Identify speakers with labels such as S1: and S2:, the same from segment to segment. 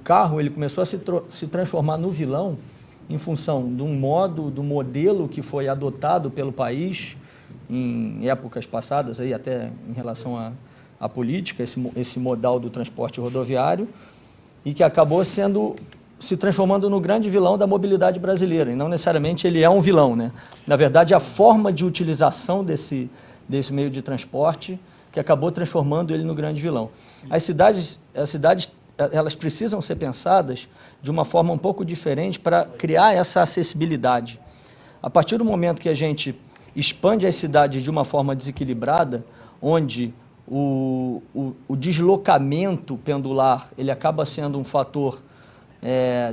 S1: carro ele começou a se transformar no vilão em função do modelo que foi adotado pelo país em épocas passadas, aí até em relação à política, esse modal do transporte rodoviário, e que acabou se transformando no grande vilão da mobilidade brasileira, e não necessariamente ele é um vilão, né? Na verdade, a forma de utilização desse meio de transporte que acabou transformando ele no grande vilão. As cidades elas precisam ser pensadas de uma forma um pouco diferente para criar essa acessibilidade. A partir do momento que a gente expande as cidades de uma forma desequilibrada, onde o deslocamento pendular ele acaba sendo um fator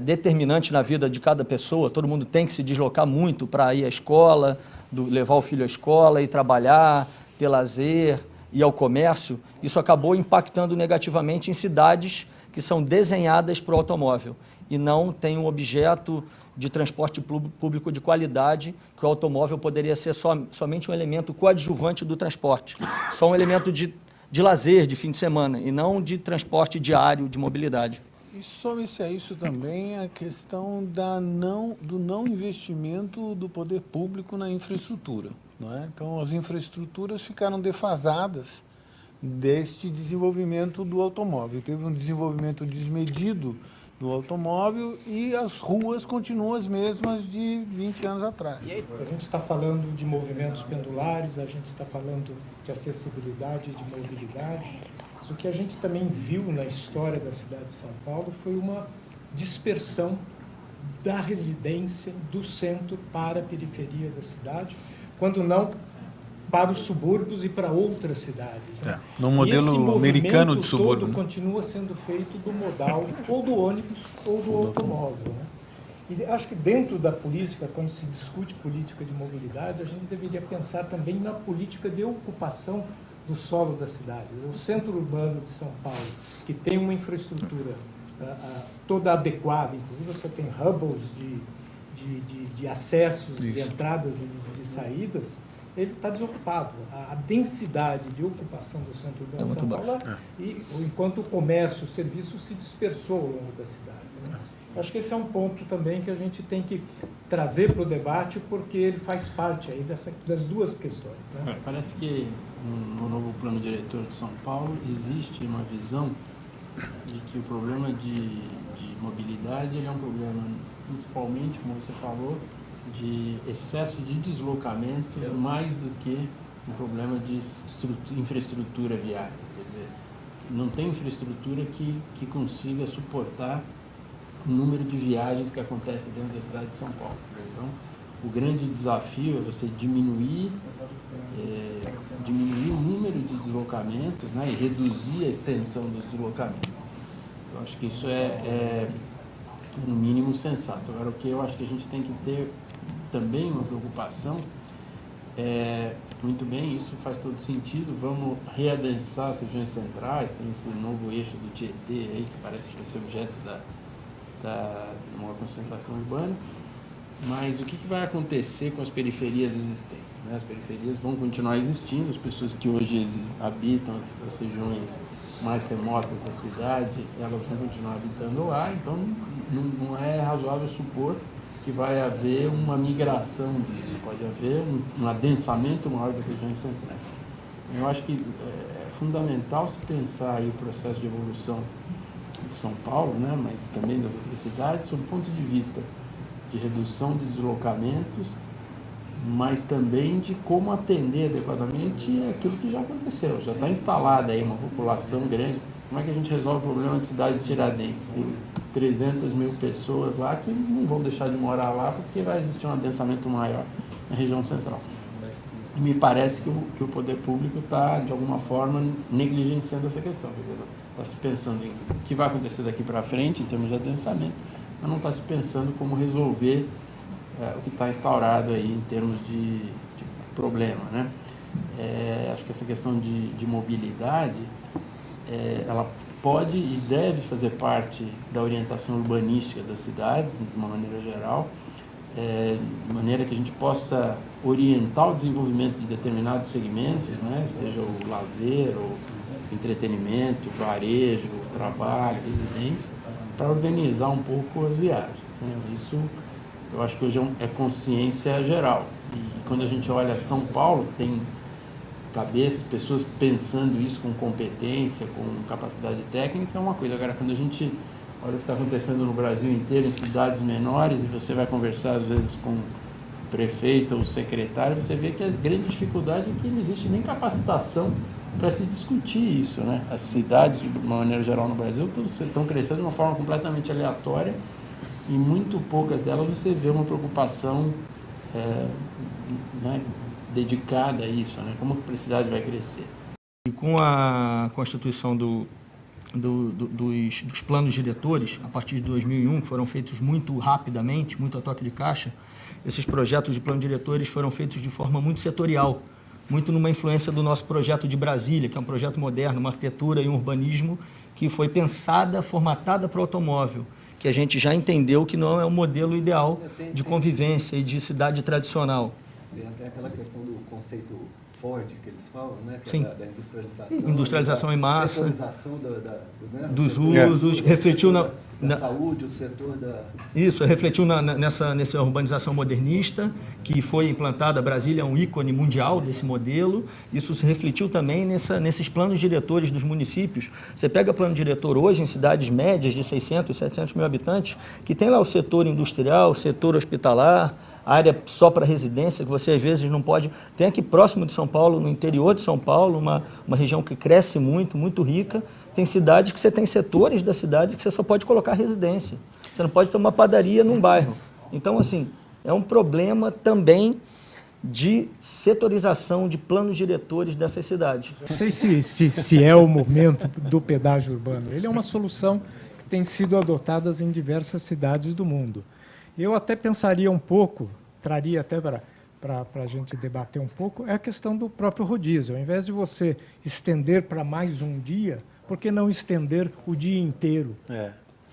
S1: determinante na vida de cada pessoa, todo mundo tem que se deslocar muito para ir à escola, levar o filho à escola, ir trabalhar, ter lazer, ir ao comércio, isso acabou impactando negativamente em cidades que são desenhadas para o automóvel e não tem um objeto de transporte público de qualidade, que o automóvel poderia ser somente um elemento coadjuvante do transporte, só um elemento de lazer, de fim de semana, e não de transporte diário, de mobilidade.
S2: E some-se a isso também a questão do não investimento do poder público na infraestrutura, não é? Então, as infraestruturas ficaram defasadas deste desenvolvimento do automóvel. Teve um desenvolvimento desmedido do automóvel e as ruas continuam as mesmas de 20 anos atrás.
S3: A gente está falando de movimentos pendulares, a gente está falando de acessibilidade, de mobilidade. Mas o que a gente também viu na história da cidade de São Paulo foi uma dispersão da residência do centro para a periferia da cidade, quando não para os subúrbios e para outras cidades. Né?
S2: No modelo americano de subúrbio.
S3: Todo continua sendo feito do modal ou do ônibus ou do automóvel. Né? E acho que dentro da política, quando se discute política de mobilidade, a gente deveria pensar também na política de ocupação do solo da cidade. O centro urbano de São Paulo, que tem uma infraestrutura toda adequada, inclusive você tem hubs de acessos, de entradas e de saídas, ele está desocupado. A densidade de ocupação do centro urbano de São Paulo, enquanto o comércio, o serviço se dispersou ao longo da cidade. Né? Acho que esse é um ponto também que a gente tem que trazer para o debate, porque ele faz parte aí das duas questões. Né?
S4: Parece que no novo plano diretor de São Paulo existe uma visão de que o problema de mobilidade ele é um problema, principalmente, como você falou, de excesso de deslocamentos mais do que um problema de infraestrutura viária. Quer dizer, não tem infraestrutura que consiga suportar o número de viagens que acontece dentro da cidade de São Paulo. Então, o grande desafio é você diminuir o número de deslocamentos, né, e reduzir a extensão dos deslocamentos. Eu acho que isso é no mínimo sensato. Agora, o que eu acho que a gente tem que ter também uma preocupação muito bem, isso faz todo sentido, vamos readensar as regiões centrais, tem esse novo eixo do Tietê aí, que parece que vai ser objeto de uma concentração urbana, mas o que vai acontecer com as periferias existentes? Né? As periferias vão continuar existindo, as pessoas que hoje habitam as regiões mais remotas da cidade, elas vão continuar habitando lá, então não é razoável supor que vai haver uma migração disso, pode haver um adensamento maior das regiões centrais. Eu acho que é fundamental se pensar aí o processo de evolução de São Paulo, né, mas também das outras cidades, sob o ponto de vista de redução de deslocamentos, mas também de como atender adequadamente aquilo que já aconteceu. Já está instalada aí uma população grande. Como é que a gente resolve o problema da cidade de Tiradentes? Tem 300 mil pessoas lá que não vão deixar de morar lá porque vai existir um adensamento maior na região central. E me parece que o poder público está, de alguma forma, negligenciando essa questão. Está se pensando em o que vai acontecer daqui para frente, em termos de adensamento, mas não está se pensando como resolver o que está instaurado aí em termos de problema. Né? Acho que essa questão de mobilidade, ela pode e deve fazer parte da orientação urbanística das cidades, de uma maneira geral, de maneira que a gente possa orientar o desenvolvimento de determinados segmentos, né? Seja o lazer, o entretenimento, o varejo, o trabalho, residência, para organizar um pouco as viagens, né? Isso eu acho que hoje é consciência geral. E quando a gente olha São Paulo, tem cabeças, pessoas pensando isso com competência, com capacidade técnica, é uma coisa. Agora, quando a gente olha o que está acontecendo no Brasil inteiro, em cidades menores, e você vai conversar às vezes com o prefeito ou o secretário, você vê que a grande dificuldade é que não existe nem capacitação para se discutir isso, né? As cidades, de uma maneira geral, no Brasil estão crescendo de uma forma completamente aleatória e muito poucas delas você vê uma preocupação né, dedicada a isso, né? Como que a cidade vai crescer.
S1: E com a constituição dos planos diretores, a partir de 2001, que foram feitos muito rapidamente, muito a toque de caixa, esses projetos de plano diretores foram feitos de forma muito setorial, muito numa influência do nosso projeto de Brasília, que é um projeto moderno, uma arquitetura e um urbanismo que foi pensada, formatada para o automóvel, que a gente já entendeu que não é o modelo ideal de convivência e de cidade tradicional.
S5: Tem até aquela questão do conceito Ford, que eles falam, né? Que
S1: Sim.
S5: é da industrialização.
S1: Industrialização em massa.
S5: Setorização
S1: dos usos, refletiu
S5: da saúde, o setor da...
S1: Isso, refletiu nessa urbanização modernista, que foi implantada. Brasília é um ícone mundial desse modelo. Isso se refletiu também nesses planos diretores dos municípios. Você pega plano diretor hoje em cidades médias de 600, 700 mil habitantes, que tem lá o setor industrial, o setor hospitalar, área só para residência, que você às vezes não pode... Tem aqui próximo de São Paulo, no interior de São Paulo, uma região que cresce muito, muito rica. Tem cidades que você tem setores da cidade que você só pode colocar residência. Você não pode ter uma padaria num bairro. Então, assim, é um problema também de setorização de planos diretores dessas cidades.
S6: Não sei se é o momento do pedágio urbano. Ele é uma solução que tem sido adotada em diversas cidades do mundo. Eu até pensaria um pouco, traria até para a gente debater um pouco, é a questão do próprio rodízio. Ao invés de você estender para mais um dia, por que não estender o dia inteiro?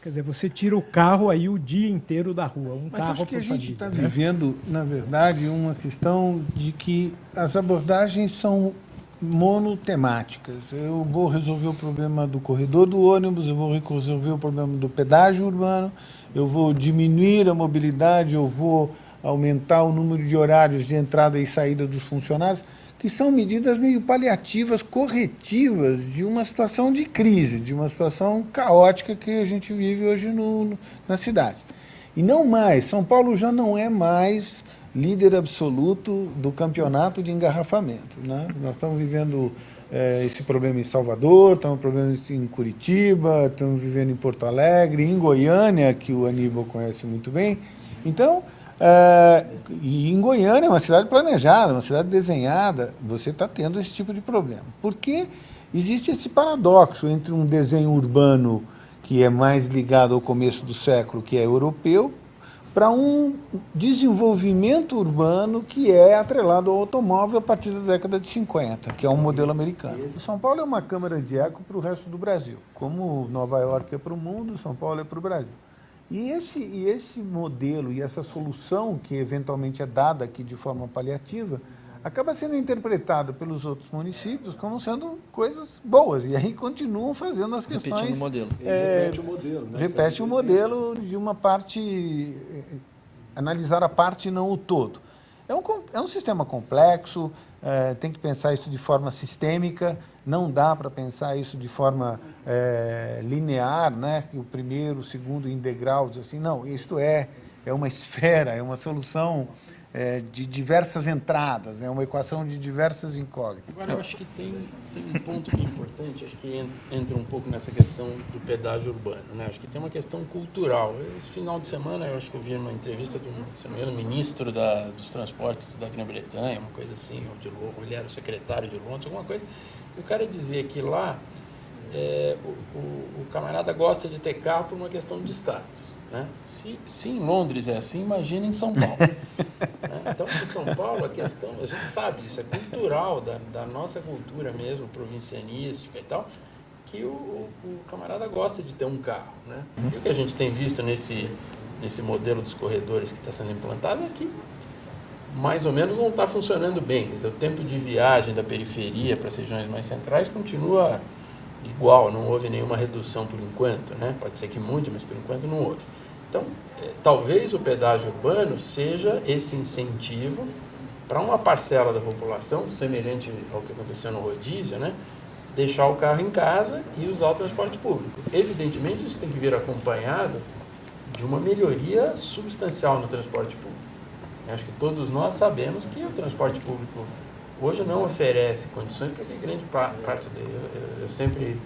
S6: Quer dizer, você tira o carro aí o dia inteiro da rua,
S2: Mas
S6: carro
S2: acho que
S6: por
S2: a gente
S6: família,
S2: está
S6: né?
S2: vivendo, na verdade, uma questão de que as abordagens são monotemáticas. Eu vou resolver o problema do corredor do ônibus, eu vou resolver o problema do pedágio urbano, eu vou diminuir a mobilidade, eu vou aumentar o número de horários de entrada e saída dos funcionários, que são medidas meio paliativas, corretivas de uma situação de crise, de uma situação caótica que a gente vive hoje nas cidades. E não mais, São Paulo já não é mais líder absoluto do campeonato de engarrafamento, né? Nós estamos vivendo esse problema em Salvador, estamos problema em Curitiba, estamos vivendo em Porto Alegre, em Goiânia, que o Aníbal conhece muito bem. Então, e em Goiânia é uma cidade planejada, uma cidade desenhada, você está tendo esse tipo de problema. Porque existe esse paradoxo entre um desenho urbano que é mais ligado ao começo do século, que é europeu, para um desenvolvimento urbano que é atrelado ao automóvel a partir da década de 50, que é um modelo americano. São Paulo é uma câmara de eco para o resto do Brasil. Como Nova York é para o mundo, São Paulo é para o Brasil. E esse modelo e essa solução que eventualmente é dada aqui de forma paliativa, acaba sendo interpretada pelos outros municípios como sendo coisas boas. E aí continuam fazendo as questões...
S1: Repetindo o modelo.
S5: Repete o modelo, né?
S2: Repete o modelo de uma parte... Analisar a parte e não o todo. É um sistema complexo, tem que pensar isso de forma sistêmica, não dá para pensar isso de forma linear, né? O primeiro, o segundo em degraus, assim, não, isto é uma esfera, é uma solução de diversas entradas, é uma equação de diversas incógnitas.
S4: Agora, eu acho que tem um ponto que é importante, acho que entra um pouco nessa questão do pedágio urbano, né? Acho que tem uma questão cultural. Esse final de semana, eu acho que eu vi uma entrevista do ministro dos transportes da Grã-Bretanha, uma coisa assim, ou ele era o secretário de Londres, alguma coisa, e o cara dizia que lá o camarada gosta de ter carro por uma questão de status. Né? Se em Londres é assim, imagina em São Paulo. Né? Então, em São Paulo, a questão, a gente sabe disso, é cultural, da nossa cultura mesmo, provincianística e tal, que o camarada gosta de ter um carro. Né? E o que a gente tem visto nesse modelo dos corredores que está sendo implantado é que mais ou menos não está funcionando bem. Quer dizer, o tempo de viagem da periferia para as regiões mais centrais continua igual, não houve nenhuma redução por enquanto, né? Pode ser que mude, mas por enquanto não houve. Então, talvez o pedágio urbano seja esse incentivo para uma parcela da população, semelhante ao que aconteceu no rodízio, né? Deixar o carro em casa e usar o transporte público. Evidentemente, isso tem que vir acompanhado de uma melhoria substancial no transporte público. Eu acho que todos nós sabemos que o transporte público hoje não oferece condições, porque grande parte dele, eu sempre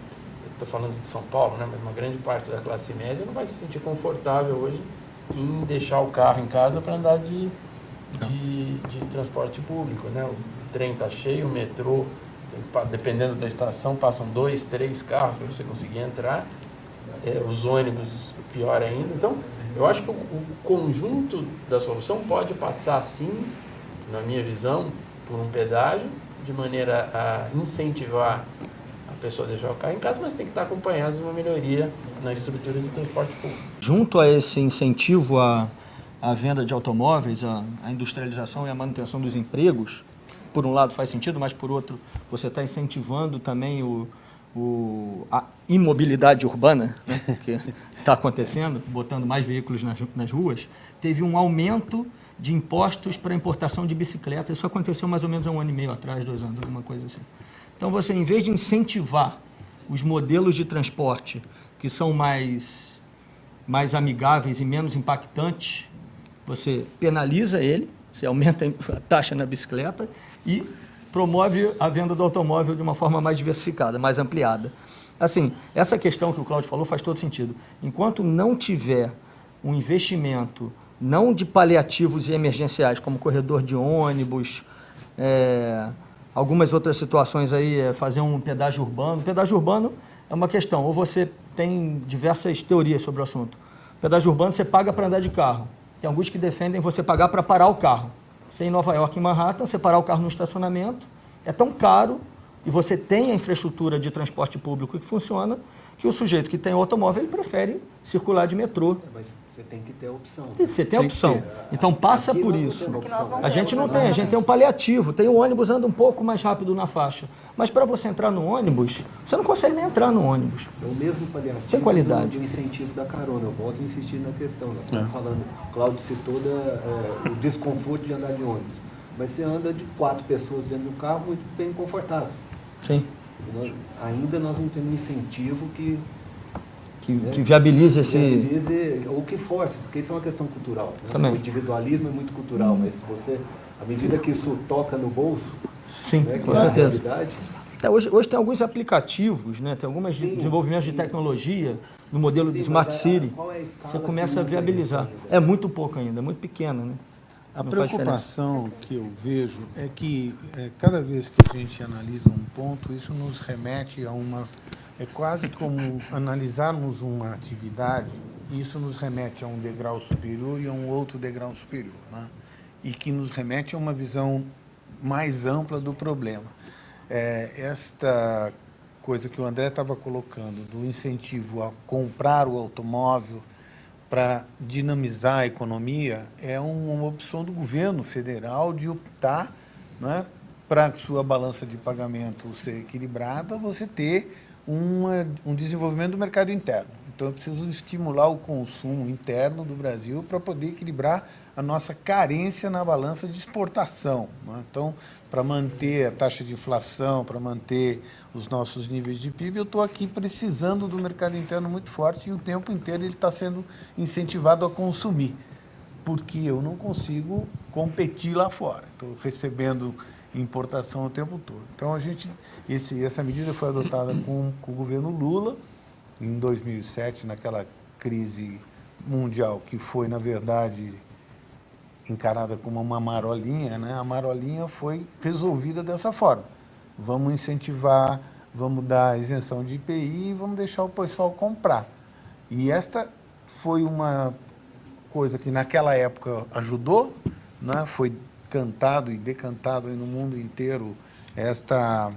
S4: estou falando de São Paulo, né, mas uma grande parte da classe média não vai se sentir confortável hoje em deixar o carro em casa para andar de transporte público, né? O trem está cheio, o metrô, dependendo da estação, passam 2, 3 carros para você conseguir entrar, os ônibus, pior ainda. Então, eu acho que o conjunto da solução pode passar, sim, na minha visão, por um pedágio, de maneira a incentivar a pessoa a deixar o carro em casa, mas tem que estar acompanhado de uma melhoria na estrutura do transporte público.
S1: Junto a esse incentivo à venda de automóveis, à industrialização e à manutenção dos empregos, por um lado faz sentido, mas por outro você está incentivando também a imobilidade urbana, né, que está acontecendo, botando mais veículos nas ruas. Teve um aumento de impostos para importação de bicicleta. Isso aconteceu mais ou menos há 1 ano e meio atrás, 2 anos, alguma coisa assim. Então você, em vez de incentivar os modelos de transporte que são mais amigáveis e menos impactantes, você penaliza ele, você aumenta a taxa na bicicleta e promove a venda do automóvel de uma forma mais diversificada, mais ampliada. Assim, essa questão que o Cláudio falou faz todo sentido. Enquanto não tiver um investimento, não de paliativos e emergenciais, como corredor de ônibus, algumas outras situações aí, fazer um pedágio urbano. Pedágio urbano é uma questão, ou você tem diversas teorias sobre o assunto. Pedágio urbano você paga para andar de carro. Tem alguns que defendem você pagar para parar o carro. Você em Nova York, em Manhattan, você parar o carro no estacionamento, é tão caro, e você tem a infraestrutura de transporte público que funciona, que o sujeito que tem automóvel, ele prefere circular de metrô.
S5: Mas você tem que ter a opção.
S1: Você tem a opção. Então passa por isso. A gente não tem, a gente tem um paliativo, tem o ônibus anda um pouco mais rápido na faixa. Mas para você entrar no ônibus, você não consegue nem entrar no ônibus.
S5: É o mesmo paliativo
S1: Tem qualidade.
S5: do incentivo da carona. Eu volto a insistir na questão. Nós estamos falando, o Cláudio citou o desconforto de andar de ônibus. Mas você anda de 4 pessoas dentro do carro muito bem confortável.
S1: Sim.
S5: Ainda nós não temos incentivo que
S1: viabilize esse...
S5: Viabilize, ou que force, porque isso é uma questão cultural. Né?
S1: Também.
S5: O individualismo é muito cultural, mas à medida que isso toca no bolso,
S1: Sim,
S5: né,
S1: com certeza.
S5: realidade,
S1: Hoje tem alguns aplicativos, né? Tem alguns desenvolvimentos de tecnologia no modelo de Smart City.
S5: qual é a escala
S1: Você começa
S5: que
S1: a
S5: usa
S1: viabilizar.
S5: isso ainda?
S1: É muito pouco ainda, é muito pequeno, né?
S2: A
S1: Não faz
S2: preocupação que eu vejo é que cada vez que a gente analisa um ponto, isso nos remete a uma... É quase como analisarmos uma atividade, e isso nos remete a um degrau superior e a um outro degrau superior, né? E que nos remete a uma visão mais ampla do problema. Esta coisa que o André estava colocando, do incentivo a comprar o automóvel para dinamizar a economia, é uma opção do governo federal de optar, né, para a sua balança de pagamento ser equilibrada, você ter um desenvolvimento do mercado interno. Então, é preciso estimular o consumo interno do Brasil para poder equilibrar a nossa carência na balança de exportação, né? Então, para manter a taxa de inflação, para manter os nossos níveis de PIB, eu estou aqui precisando do mercado interno muito forte e o tempo inteiro ele está sendo incentivado a consumir, porque eu não consigo competir lá fora. Estou recebendo importação o tempo todo. Então, essa medida foi adotada com o governo Lula, em 2007, naquela crise mundial, que foi, na verdade, encarada como uma marolinha, né? A marolinha foi resolvida dessa forma. Vamos incentivar, vamos dar isenção de IPI e vamos deixar o pessoal comprar. E esta foi uma coisa que, naquela época, ajudou, né? Foi cantado e decantado no mundo inteiro esta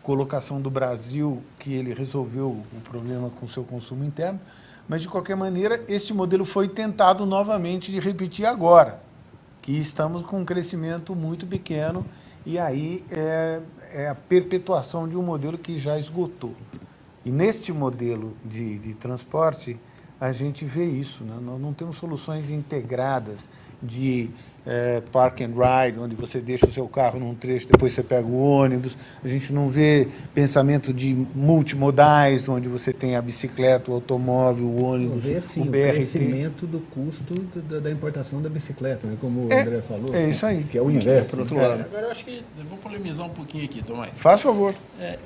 S2: colocação do Brasil, que ele resolveu o problema com o seu consumo interno, mas, de qualquer maneira, este modelo foi tentado novamente de repetir agora, que estamos com um crescimento muito pequeno e aí é a perpetuação de um modelo que já esgotou. E neste modelo de transporte, a gente vê isso, né? Nós não temos soluções integradas de park and ride, onde você deixa o seu carro num trecho, depois você pega o ônibus. A gente não vê pensamento de multimodais, onde você tem a bicicleta, o automóvel, o ônibus,
S5: Vê, sim,
S2: o
S5: o
S2: BRT.
S5: crescimento do custo da importação da bicicleta, né? Como o André falou.
S2: É isso aí.
S5: Que é o inverso.
S2: Por outro lado.
S4: Agora eu acho que eu vou polemizar um pouquinho aqui, Tomás.
S2: Faz favor.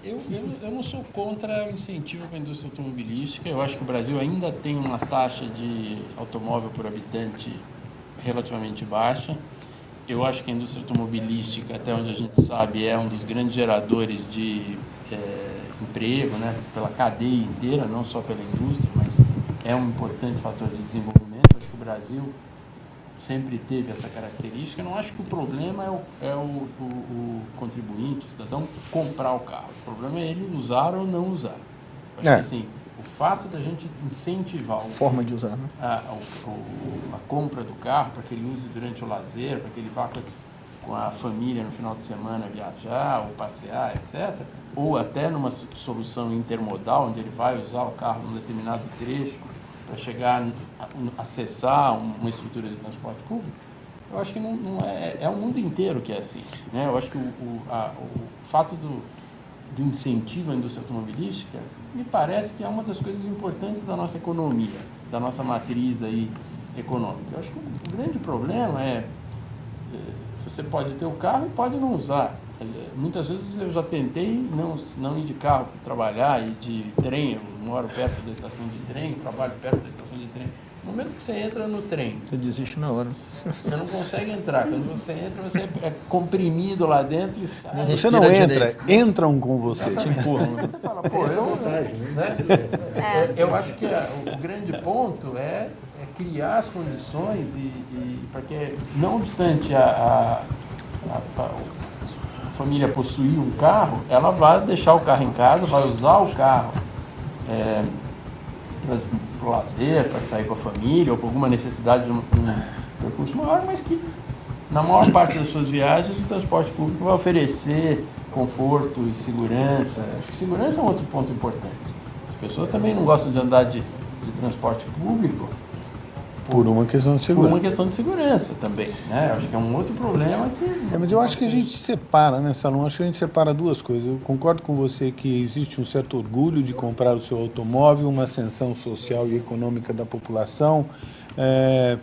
S4: Eu não sou contra o incentivo para a indústria automobilística. Eu acho que o Brasil ainda tem uma taxa de automóvel por habitante relativamente baixa. Eu acho que a indústria automobilística, até onde a gente sabe, é um dos grandes geradores de emprego, né, pela cadeia inteira, não só pela indústria, mas é um importante fator de desenvolvimento. Acho que o Brasil sempre teve essa característica. Eu não acho que o problema é o contribuinte, o cidadão, comprar o carro. O problema é ele usar ou não usar. Acho que, assim, o fato da gente incentivar
S1: Forma de usar, né?
S4: a compra do carro para que ele use durante o lazer, para que ele vá com a família no final de semana viajar ou passear, etc. Ou até numa solução intermodal, onde ele vai usar o carro num determinado trecho para chegar a acessar uma estrutura de transporte público. Eu acho que não é o mundo inteiro que é assim, né? Eu acho que o fato do incentivo à indústria automobilística me parece que é uma das coisas importantes da nossa economia, da nossa matriz aí econômica. Eu acho que o grande problema você pode ter o carro e pode não usar. Muitas vezes eu já tentei não ir de carro para trabalhar e de trem. Eu moro perto da estação de trem, trabalho perto da estação de trem. No momento que você entra no trem,
S1: Você desiste na hora.
S4: você não consegue entrar. Quando você entra, você é comprimido lá dentro e sai.
S2: Você não entra, entram com você.
S1: Te empurram.
S4: Você fala, pô, eu acho que o grande ponto é criar as condições para que, não obstante a família possuir um carro, ela vai deixar o carro em casa, vai usar o carro para o lazer, para sair com a família, ou por alguma necessidade de um percurso maior, mas que na maior parte das suas viagens o transporte público vai oferecer conforto e segurança. Acho que segurança é um outro ponto importante. As pessoas também não gostam de andar de transporte público
S2: Por uma questão de
S4: por
S2: segurança.
S4: uma questão de segurança também, né? Acho que é um outro problema que...
S2: Mas eu acho que a gente separa, né, Salom? Acho que a gente separa duas coisas. Eu concordo com você que existe um certo orgulho de comprar o seu automóvel, uma ascensão social e econômica da população,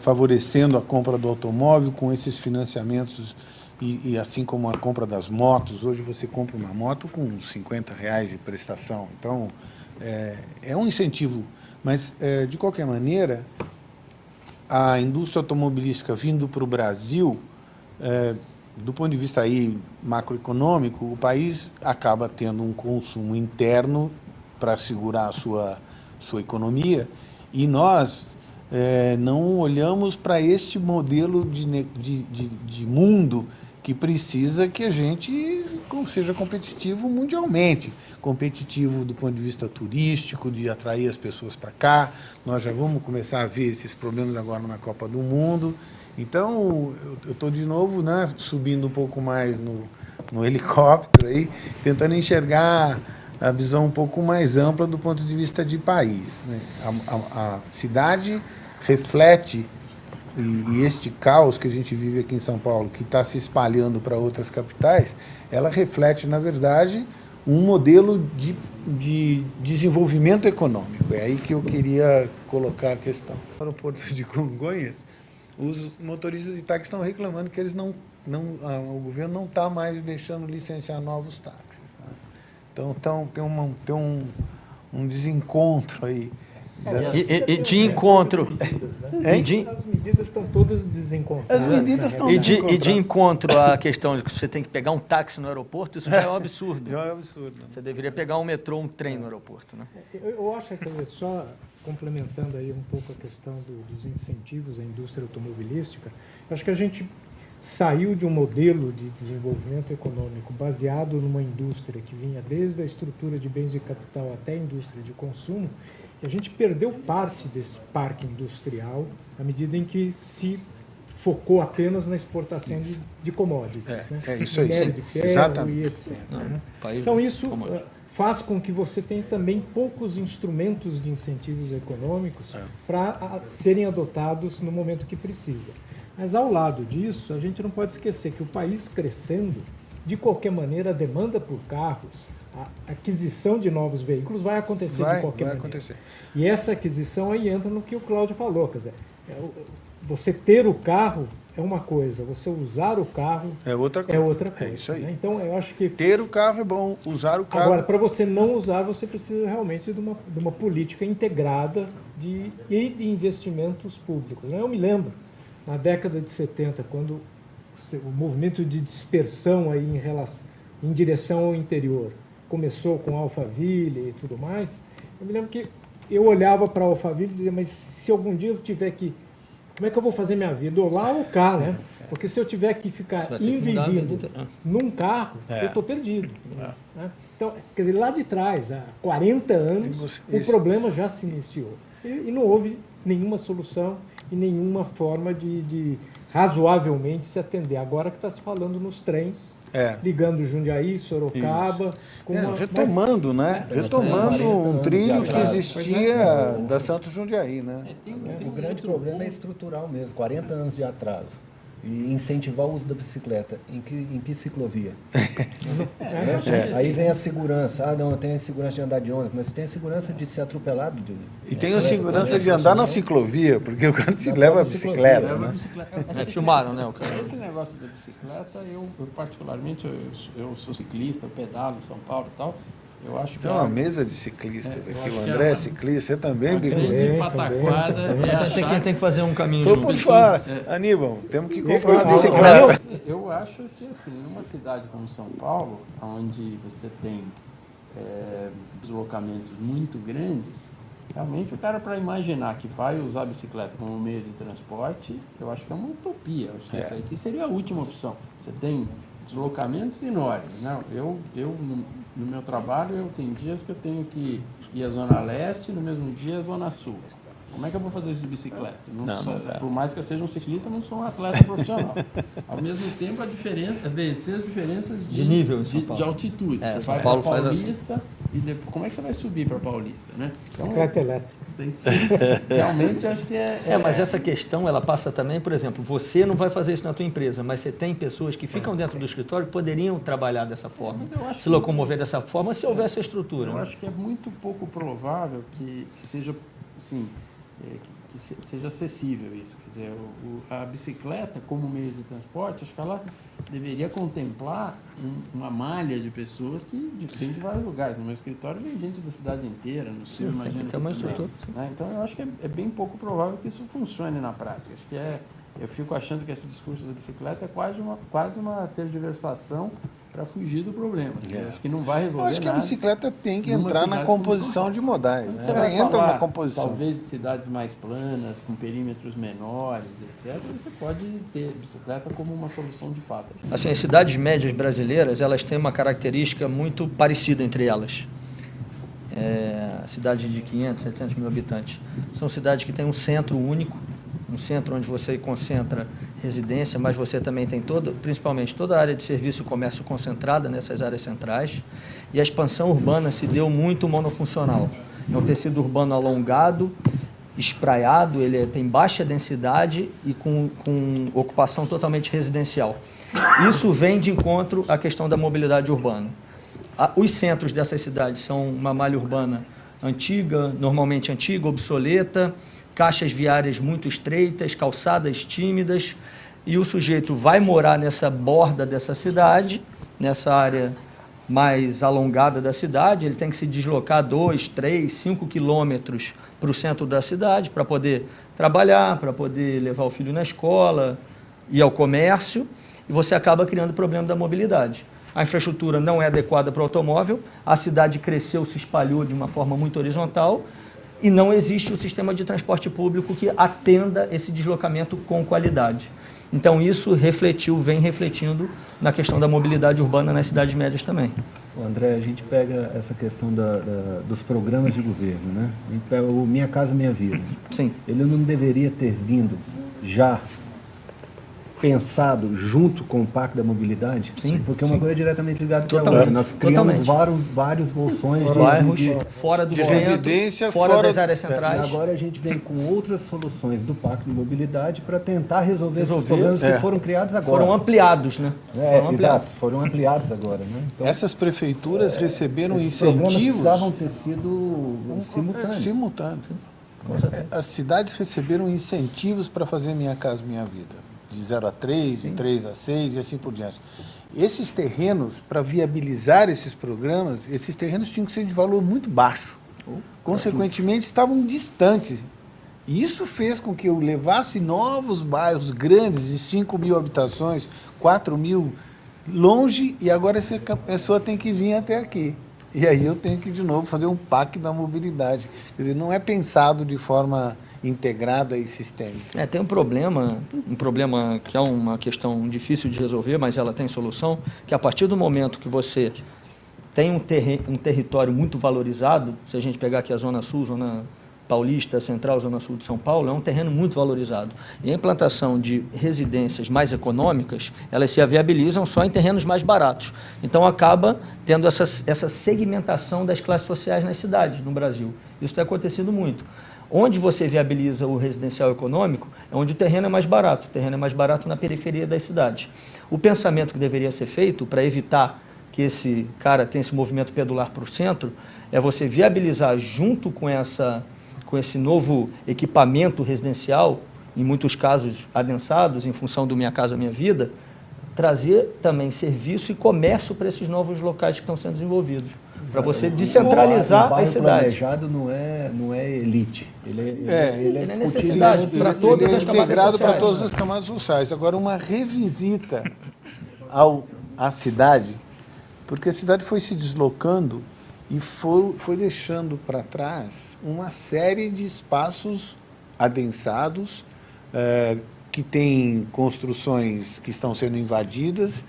S2: favorecendo a compra do automóvel com esses financiamentos e assim como a compra das motos. Hoje você compra uma moto com R$50 de prestação. Então, é um incentivo. Mas, de qualquer maneira, a indústria automobilística vindo para o Brasil, do ponto de vista aí macroeconômico, o país acaba tendo um consumo interno para segurar a sua economia, e nós não olhamos para este modelo de mundo que precisa que a gente seja competitivo mundialmente, competitivo do ponto de vista turístico, de atrair as pessoas para cá. Nós já vamos começar a ver esses problemas agora na Copa do Mundo. Então, eu estou de novo, né, subindo um pouco mais no helicóptero, aí, tentando enxergar a visão um pouco mais ampla do ponto de vista de país, né? A cidade reflete, e este caos que a gente vive aqui em São Paulo, que está se espalhando para outras capitais, ela reflete, na verdade, um modelo de desenvolvimento econômico. É aí que eu queria colocar a questão. Para o Porto de Congonhas, os motoristas de táxi estão reclamando que eles o governo não está mais deixando licenciar novos táxis, né? Então tem um desencontro aí.
S1: E de encontro.
S6: As medidas estão todas desencontradas.
S2: As medidas estão
S1: E de encontro à questão de que você tem que pegar um táxi no aeroporto, isso já é um absurdo.
S2: Já é absurdo.
S1: Você deveria pegar um metrô, um trem no aeroporto, né?
S6: Eu acho que, só complementando aí um pouco a questão dos incentivos à indústria automobilística, eu acho que a gente saiu de um modelo de desenvolvimento econômico baseado numa indústria que vinha desde a estrutura de bens de capital até a indústria de consumo, e a gente perdeu parte desse parque industrial à medida em que se focou apenas na exportação de commodities, né?
S2: É isso aí.
S6: Minério de ferro
S2: Exatamente.
S6: e etc. né?
S1: País
S6: Então isso
S1: commodity.
S6: faz com que você tenha também poucos instrumentos de incentivos econômicos para serem adotados no momento que precisa. Mas ao lado disso, a gente não pode esquecer que o país crescendo, de qualquer maneira, a demanda por carros, a aquisição de novos veículos vai acontecer de qualquer maneira.
S2: Acontecer.
S6: E essa aquisição aí entra no que o Cláudio falou, quer dizer, você ter o carro é uma coisa, você usar o carro
S2: É outra coisa.
S6: é outra coisa.
S2: É isso aí.
S6: né? Então, eu acho que
S2: Ter o carro é bom, usar o carro...
S6: agora, para você não usar, você precisa realmente de uma política integrada e de investimentos públicos. né? Eu me lembro, na década de 70, quando o movimento de dispersão aí em direção ao interior começou com Alphaville e tudo mais, eu me lembro que eu olhava para Alphaville e dizia, mas se algum dia eu tiver que... Como é que eu vou fazer minha vida? Ou lá ou cá, né? Porque se eu tiver que ficar
S1: Você vai ter que mudar a vida
S6: investindo
S1: inteira.
S6: num carro, eu estou perdido. né? Então, quer dizer, lá de trás, há 40 anos, o problema já se iniciou. E não houve nenhuma solução e nenhuma forma de razoavelmente se atender. Agora que está se falando nos trens, ligando Jundiaí, Sorocaba...
S2: retomando, né? Retomando um trilho que existia da Santos Jundiaí, né?
S5: O grande problema é estrutural mesmo, 40 anos de atraso. E incentivar o uso da bicicleta. Em que ciclovia? Aí vem a segurança. Ah, não, eu tenho a segurança de andar de ônibus, mas você tem a segurança de ser atropelado.
S2: E tem a segurança de andar na ciclovia, porque o cara te leva a bicicleta, né?
S1: Filmaram, né, o cara?
S4: Esse negócio da bicicleta, eu particularmente, eu sou ciclista, eu pedalo em São Paulo e tal, eu acho que...
S2: Tem uma mesa de ciclistas
S4: eu
S2: aqui,
S4: acho
S2: o
S4: que
S2: André
S4: é
S2: é ciclista, você também,
S4: uma
S2: Bigu?
S4: grande pataquada é achar...
S1: Tem que fazer um caminho
S2: Tô
S1: junto.
S2: por fora. Aníbal, temos que comprar uma
S6: Eu-
S2: bicicleta.
S4: Eu acho que, assim, numa cidade como São Paulo, onde você tem deslocamentos muito grandes, realmente o cara, para imaginar que vai usar a bicicleta como meio de transporte, eu acho que é uma utopia. Eu acho que essa aqui seria a última opção. Você tem deslocamentos enormes. Né? No meu trabalho, eu tenho dias que eu tenho que ir à Zona Leste, no mesmo dia à Zona Sul. Como é que eu vou fazer isso de bicicleta? Por mais que eu seja um ciclista, eu não sou um atleta profissional. Ao mesmo tempo, a diferença é vencer as diferenças
S1: De nível em São Paulo.
S4: de altitude. Você
S1: São
S4: vai
S1: Paulo
S4: para
S1: faz assim.
S4: Paulista e depois, como é que você vai subir para Paulista? Né? Então,
S6: Bicicleta elétrica.
S4: tem que ser, realmente, acho que
S1: Mas essa questão, ela passa também, por exemplo, você não vai fazer isso na tua empresa, mas você tem pessoas que ficam dentro do escritório que poderiam trabalhar dessa forma,
S4: Mas eu acho
S1: se
S4: que-
S1: locomover dessa forma, se houvesse a estrutura.
S4: Eu
S1: né?
S4: acho que é muito pouco provável que seja, assim, seja acessível isso. Quer dizer, a bicicleta como meio de transporte, acho que ela deveria contemplar uma malha de pessoas que vêm de vários lugares. No meu escritório vem gente da cidade inteira, no seu, imagina.
S1: tem uma
S4: que também,
S1: estrutura, sim.
S4: né? Então eu acho que é bem pouco provável que isso funcione na prática. Acho que eu fico achando que esse discurso da bicicleta é quase uma tergiversação para fugir do problema. Eu acho que não vai
S2: Eu
S4: resolver
S2: acho que a
S4: nada.
S2: bicicleta tem que
S4: numa
S2: entrar na
S4: cidade como
S2: composição
S4: São Paulo.
S2: de modais.
S4: Quando
S2: Né?
S4: você
S2: Ela
S4: vai
S2: entra
S4: falar,
S2: na composição.
S4: talvez cidades mais planas, com perímetros menores, etc., você pode ter bicicleta como uma solução de fato.
S1: Assim, as cidades médias brasileiras, elas têm uma característica muito parecida entre elas. Cidade de 500, 700 mil habitantes. São cidades que têm um centro único, um centro onde você concentra residência, mas você também tem principalmente toda a área de serviço e comércio concentrada nessas áreas centrais. E a expansão urbana se deu muito monofuncional. É um tecido urbano alongado, espraiado, ele tem baixa densidade e com ocupação totalmente residencial. Isso vem de encontro à questão da mobilidade urbana. Os centros dessas cidades são uma malha urbana antiga, normalmente antiga, obsoleta, caixas viárias muito estreitas, calçadas tímidas, e o sujeito vai morar nessa borda dessa cidade, nessa área mais alongada da cidade, ele tem que se deslocar 2, 3, 5 quilômetros para o centro da cidade para poder trabalhar, para poder levar o filho na escola, ir ao comércio, e você acaba criando o problema da mobilidade. A infraestrutura não é adequada para o automóvel, a cidade cresceu, se espalhou de uma forma muito horizontal, e não existe o sistema de transporte público que atenda esse deslocamento com qualidade. Então, isso vem refletindo na questão da mobilidade urbana nas cidades médias também.
S5: André, a gente pega essa questão dos programas de governo, né? A gente pega o Minha Casa Minha Vida.
S1: Sim.
S5: Ele não deveria ter vindo já pensado junto com o Pacto da Mobilidade?
S1: Sim,
S5: Porque uma coisa é diretamente ligada com a
S1: Totalmente.
S5: outra. Nós criamos
S1: Totalmente.
S5: vários bolsões
S1: Bairros
S5: de
S1: fora do
S2: de
S1: centro,
S2: residência,
S1: fora
S2: fora-
S1: das áreas
S5: E
S1: centrais.
S5: agora a gente vem com outras soluções do Pacto de Mobilidade para tentar resolver esses
S1: Resolver.
S5: problemas que foram criados agora.
S1: Foram ampliados, né? Foram ampliados.
S5: Exato, foram ampliados agora. Né? Então,
S2: Essas prefeituras receberam
S5: esses programas
S2: incentivos
S5: precisavam ter sido simultâneos.
S2: simultâneos. As cidades receberam incentivos para fazer Minha Casa Minha Vida, de 0 a 3, de 3 a 6 e assim por diante. Esses terrenos, para viabilizar esses programas, esses terrenos tinham que ser de valor muito baixo. Consequentemente, estavam distantes. E isso fez com que eu levasse novos bairros grandes, de 5.000 habitações, 4.000, longe, e agora essa pessoa tem que vir até aqui. E aí eu tenho que, de novo, fazer um pacto da mobilidade. Quer dizer, não é pensado de forma integrada e sistêmica.
S1: Tem um problema que é uma questão difícil de resolver, mas ela tem solução, que a partir do momento que você tem um território muito valorizado, se a gente pegar aqui a Zona Sul, Zona Paulista, Central, Zona Sul de São Paulo, é um terreno muito valorizado. E a implantação de residências mais econômicas, elas se viabilizam só em terrenos mais baratos. Então, acaba tendo essa segmentação das classes sociais nas cidades, no Brasil. Isso tem acontecido muito. Onde você viabiliza o residencial econômico é onde o terreno é mais barato. O terreno é mais barato na periferia das cidades. O pensamento que deveria ser feito para evitar que esse cara tenha esse movimento pedular para o centro é você viabilizar junto com esse novo equipamento residencial, em muitos casos adensados, em função do Minha Casa Minha Vida, trazer também serviço e comércio para esses novos locais que estão sendo desenvolvidos. Para você descentralizar as cidades.
S5: O planejado não é elite. Ele
S1: é
S5: discutido.
S1: necessidade para todas
S2: Ele é
S1: as camadas
S2: integrado para
S1: sociais.
S2: todas as camadas sociais. Agora, uma revisita à cidade, porque a cidade foi se deslocando e foi deixando para trás uma série de espaços adensados, que têm construções que estão sendo invadidas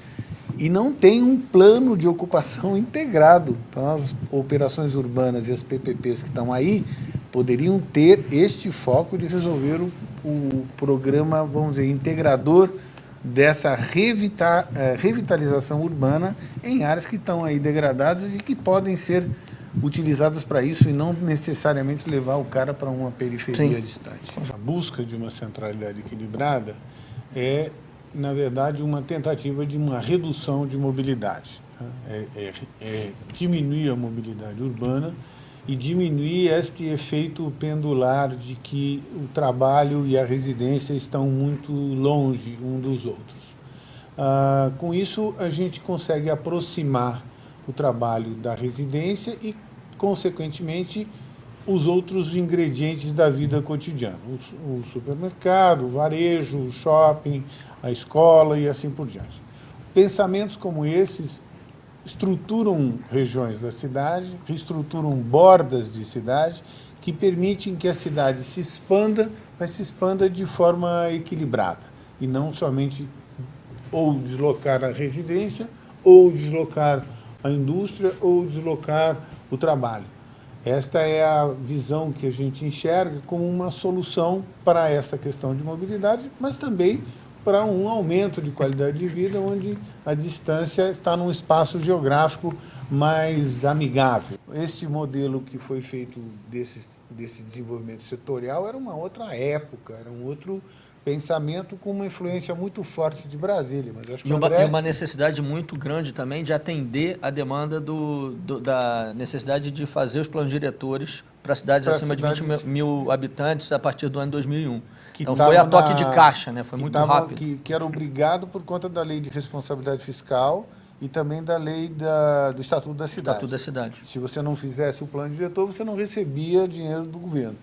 S2: e não tem um plano de ocupação integrado. Então, as operações urbanas e as PPPs que estão aí poderiam ter este foco de resolver o programa, vamos dizer, integrador dessa revitalização urbana em áreas que estão aí degradadas e que podem ser utilizadas para isso e não necessariamente levar o cara para uma periferia
S1: Sim.
S2: distante. A busca de uma centralidade equilibrada é, na verdade, uma tentativa de uma redução de mobilidade. Tá? Diminuir a mobilidade urbana e diminuir este efeito pendular de que o trabalho e a residência estão muito longe um dos outros. Com isso, a gente consegue aproximar o trabalho da residência e, consequentemente, os outros ingredientes da vida cotidiana. O supermercado, o varejo, o shopping, a escola e assim por diante. Pensamentos como esses estruturam regiões da cidade, reestruturam bordas de cidade, que permitem que a cidade se expanda, mas se expanda de forma equilibrada, e não somente ou deslocar a residência, ou deslocar a indústria, ou deslocar o trabalho. Esta é a visão que a gente enxerga como uma solução para essa questão de mobilidade, mas também para um aumento de qualidade de vida, onde a distância está num espaço geográfico mais amigável. Este modelo que foi feito desse desenvolvimento setorial era uma outra época, era um outro pensamento com uma influência muito forte de Brasília. Mas acho que
S1: E uma necessidade muito grande também de atender a demanda da necessidade de fazer os planos diretores para cidades acima de 20 mil habitantes a partir do ano 2001. Então foi a toque de caixa, né? Foi muito rápido.
S2: Que era obrigado por conta da lei de responsabilidade fiscal e também da lei do Estatuto da Cidade.
S1: Estatuto da Cidade.
S2: Se você não fizesse o plano diretor, você não recebia dinheiro do governo.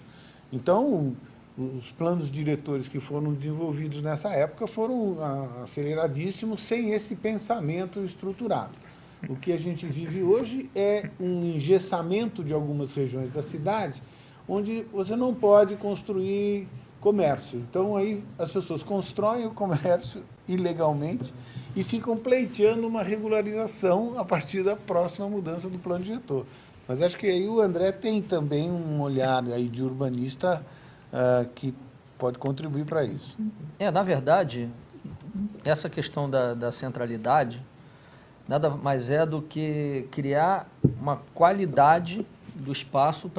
S2: Então, os planos diretores que foram desenvolvidos nessa época foram aceleradíssimos, sem esse pensamento estruturado. O que a gente vive hoje é um engessamento de algumas regiões da cidade, onde você não pode construir comércio. Então, aí as pessoas constroem o comércio ilegalmente e ficam pleiteando uma regularização a partir da próxima mudança do plano diretor. Mas acho que aí o André tem também um olhar aí de urbanista que pode contribuir para isso.
S1: Na verdade, essa questão da centralidade nada mais é do que criar uma qualidade do espaço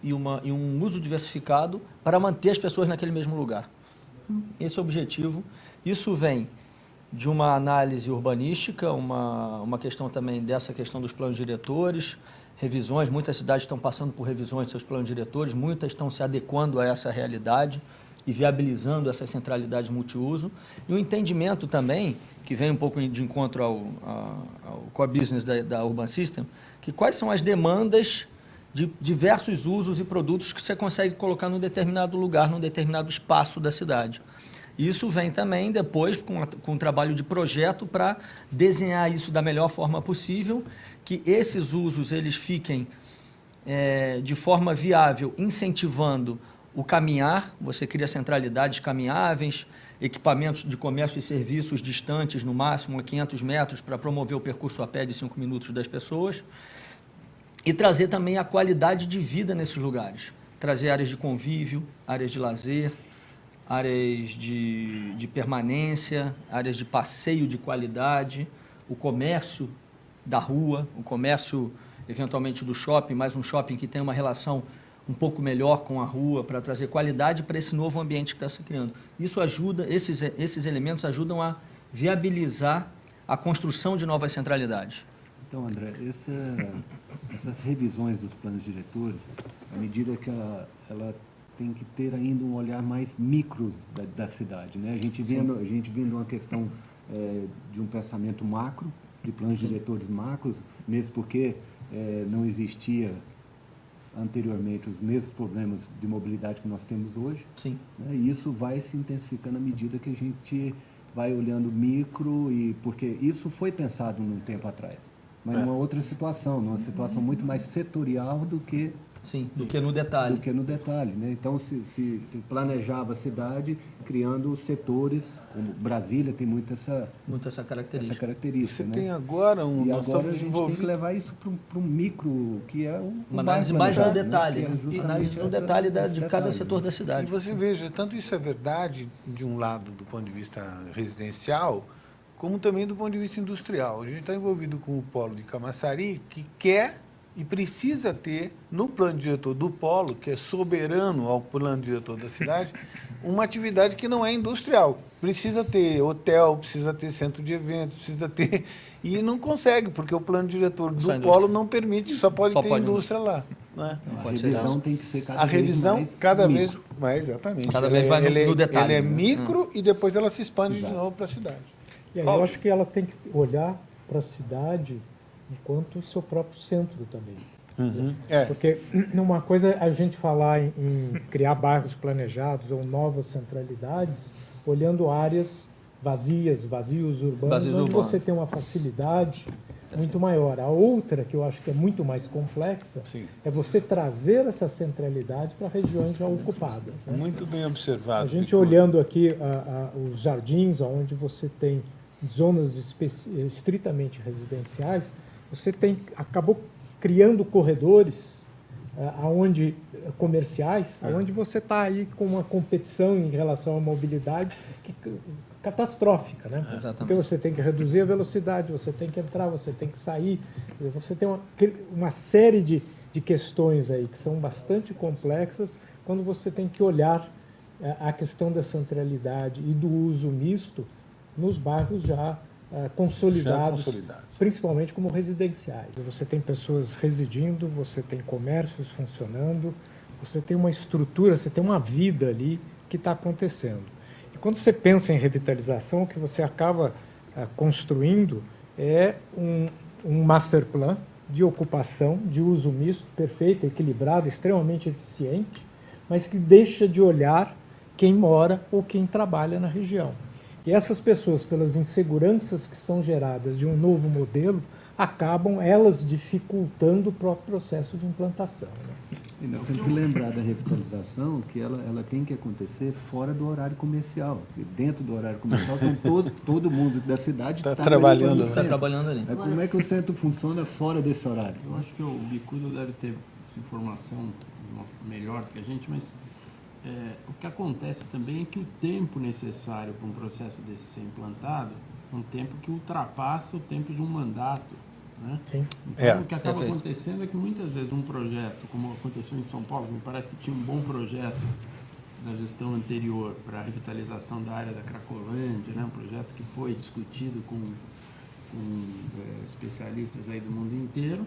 S1: e um uso diversificado para manter as pessoas naquele mesmo lugar. Esse é o objetivo. Isso vem de uma análise urbanística, uma questão também dessa questão dos planos diretores, revisões. Muitas cidades estão passando por revisões de seus planos diretores, muitas estão se adequando a essa realidade e viabilizando essa centralidade multiuso. E o entendimento também, que vem um pouco de encontro ao core business da Urban System, que quais são as demandas de diversos usos e produtos que você consegue colocar num determinado lugar, num determinado espaço da cidade. Isso vem também depois com um trabalho de projeto para desenhar isso da melhor forma possível, que esses usos eles fiquem de forma viável, incentivando o caminhar. Você cria centralidades caminháveis, equipamentos de comércio e serviços distantes, no máximo a 500 metros, para promover o percurso a pé de 5 minutos das pessoas, e trazer também a qualidade de vida nesses lugares. Trazer áreas de convívio, áreas de lazer, áreas de permanência, áreas de passeio de qualidade, o comércio da rua, o comércio, eventualmente, do shopping, mas um shopping que tem uma relação um pouco melhor com a rua, para trazer qualidade para esse novo ambiente que está se criando. Isso ajuda, esses elementos ajudam a viabilizar a construção de novas centralidades.
S5: Então, André, essas revisões dos planos diretores, à medida que ela tem que ter ainda um olhar mais micro da cidade, né? A gente vendo uma questão de um pensamento macro, de planos diretores macros, mesmo porque não existia anteriormente os mesmos problemas de mobilidade que nós temos hoje.
S1: Sim.
S5: Né? E isso vai se intensificando à medida que a gente vai olhando micro, porque isso foi pensado num tempo atrás, mas numa outra situação, numa situação muito mais setorial do que...
S1: Sim, do que no detalhe.
S5: Do que no detalhe, né? Então, se planejava a cidade criando setores, como Brasília tem muito essa característica.
S2: Você
S5: né?
S2: tem agora
S5: e agora a gente tem que levar isso para um micro, que é
S1: uma análise mais no detalhe,
S5: né?
S1: Uma análise no detalhe de cada setor da
S2: E
S1: cidade.
S2: você veja, tanto isso é verdade, de um lado, do ponto de vista residencial, como também do ponto de vista industrial. A gente está envolvido com o polo de Camaçari, que quer e precisa ter, no plano diretor do polo, que é soberano ao plano diretor da cidade, uma atividade que não é industrial. Precisa ter hotel, precisa ter centro de eventos, precisa ter... E não consegue, porque o plano diretor do polo não permite, só pode ter indústria lá. Né?
S5: A revisão tem que ser
S2: cada vez mais, exatamente.
S1: Cada vez vai no detalhe.
S2: Ele é micro e depois ela se expande de novo para a cidade.
S6: E aí eu acho que ela tem que olhar para a cidade enquanto o seu próprio centro também. Porque uma coisa é a gente falar em criar bairros planejados ou novas centralidades, olhando áreas vazios urbanos, onde você tem uma facilidade muito maior. A outra, que eu acho que é muito mais complexa, é você trazer essa centralidade para regiões já ocupadas. Né?
S2: Muito bem observado.
S6: A gente olhando aqui os jardins, onde você tem zonas estritamente residenciais, você acabou criando corredores comerciais, onde você está aí com uma competição em relação à mobilidade catastrófica, né? Porque você tem que reduzir a velocidade, você tem que entrar, você tem que sair, você tem uma série de questões aí que são bastante complexas quando você tem que olhar a questão da centralidade e do uso misto nos bairros já consolidados, principalmente como residenciais. Você tem pessoas residindo, você tem comércios funcionando, você tem uma estrutura, você tem uma vida ali que está acontecendo. E quando você pensa em revitalização, o que você acaba construindo é um master plan de ocupação, de uso misto, perfeito, equilibrado, extremamente eficiente, mas que deixa de olhar quem mora ou quem trabalha na região. E essas pessoas, pelas inseguranças que são geradas de um novo modelo, acabam elas dificultando o próprio processo de implantação. Né?
S5: E nós temos que lembrar da revitalização que ela tem que acontecer fora do horário comercial. E dentro do horário comercial, então todo mundo da cidade está
S2: trabalhando
S1: ali.
S5: Como é que o centro funciona fora desse horário?
S4: Eu acho que o Bicudo deve ter essa informação melhor do que a gente, mas o que acontece também é que o tempo necessário para um processo desse ser implantado é um tempo que ultrapassa o tempo de um mandato. Né?
S6: Sim.
S4: Então, o que acaba
S1: Perfeito.
S4: acontecendo é que muitas vezes um projeto, como aconteceu em São Paulo, me parece que tinha um bom projeto da gestão anterior para a revitalização da área da Cracolândia, né? Um projeto que foi discutido com especialistas aí do mundo inteiro,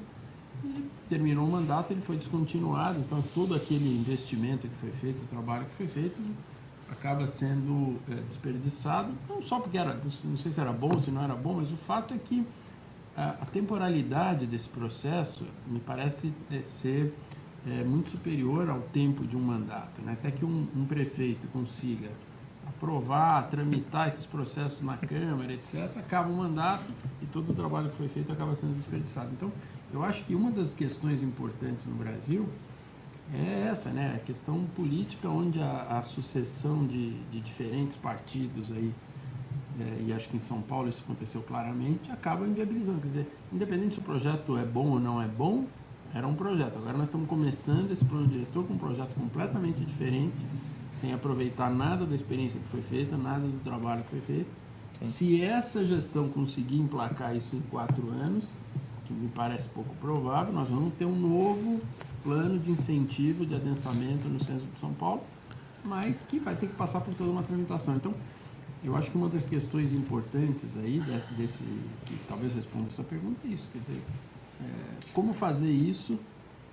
S4: e terminou o mandato, ele foi descontinuado, então todo aquele investimento que foi feito, o trabalho que foi feito, acaba sendo desperdiçado, não só porque era, não sei se era bom, se não era bom, mas o fato é que a temporalidade desse processo me parece ser muito superior ao tempo de um mandato, né? Até que um prefeito consiga aprovar, tramitar esses processos na Câmara, etc., acaba o mandato e todo o trabalho que foi feito acaba sendo desperdiçado. Então, eu acho que uma das questões importantes no Brasil é essa, né? A questão política, onde a sucessão de diferentes partidos aí, e acho que em São Paulo isso aconteceu claramente, acaba inviabilizando. Quer dizer, independente se o projeto é bom ou não é bom, era um projeto. Agora nós estamos começando esse plano diretor com um projeto completamente diferente, sem aproveitar nada da experiência que foi feita, nada do trabalho que foi feito. Sim. Se essa gestão conseguir emplacar isso em 4 anos, que me parece pouco provável, nós vamos ter um novo plano de incentivo de adensamento no centro de São Paulo, mas que vai ter que passar por toda uma tramitação. Então, eu acho que uma das questões importantes aí, que talvez responda essa pergunta, é isso. Quer dizer, como fazer isso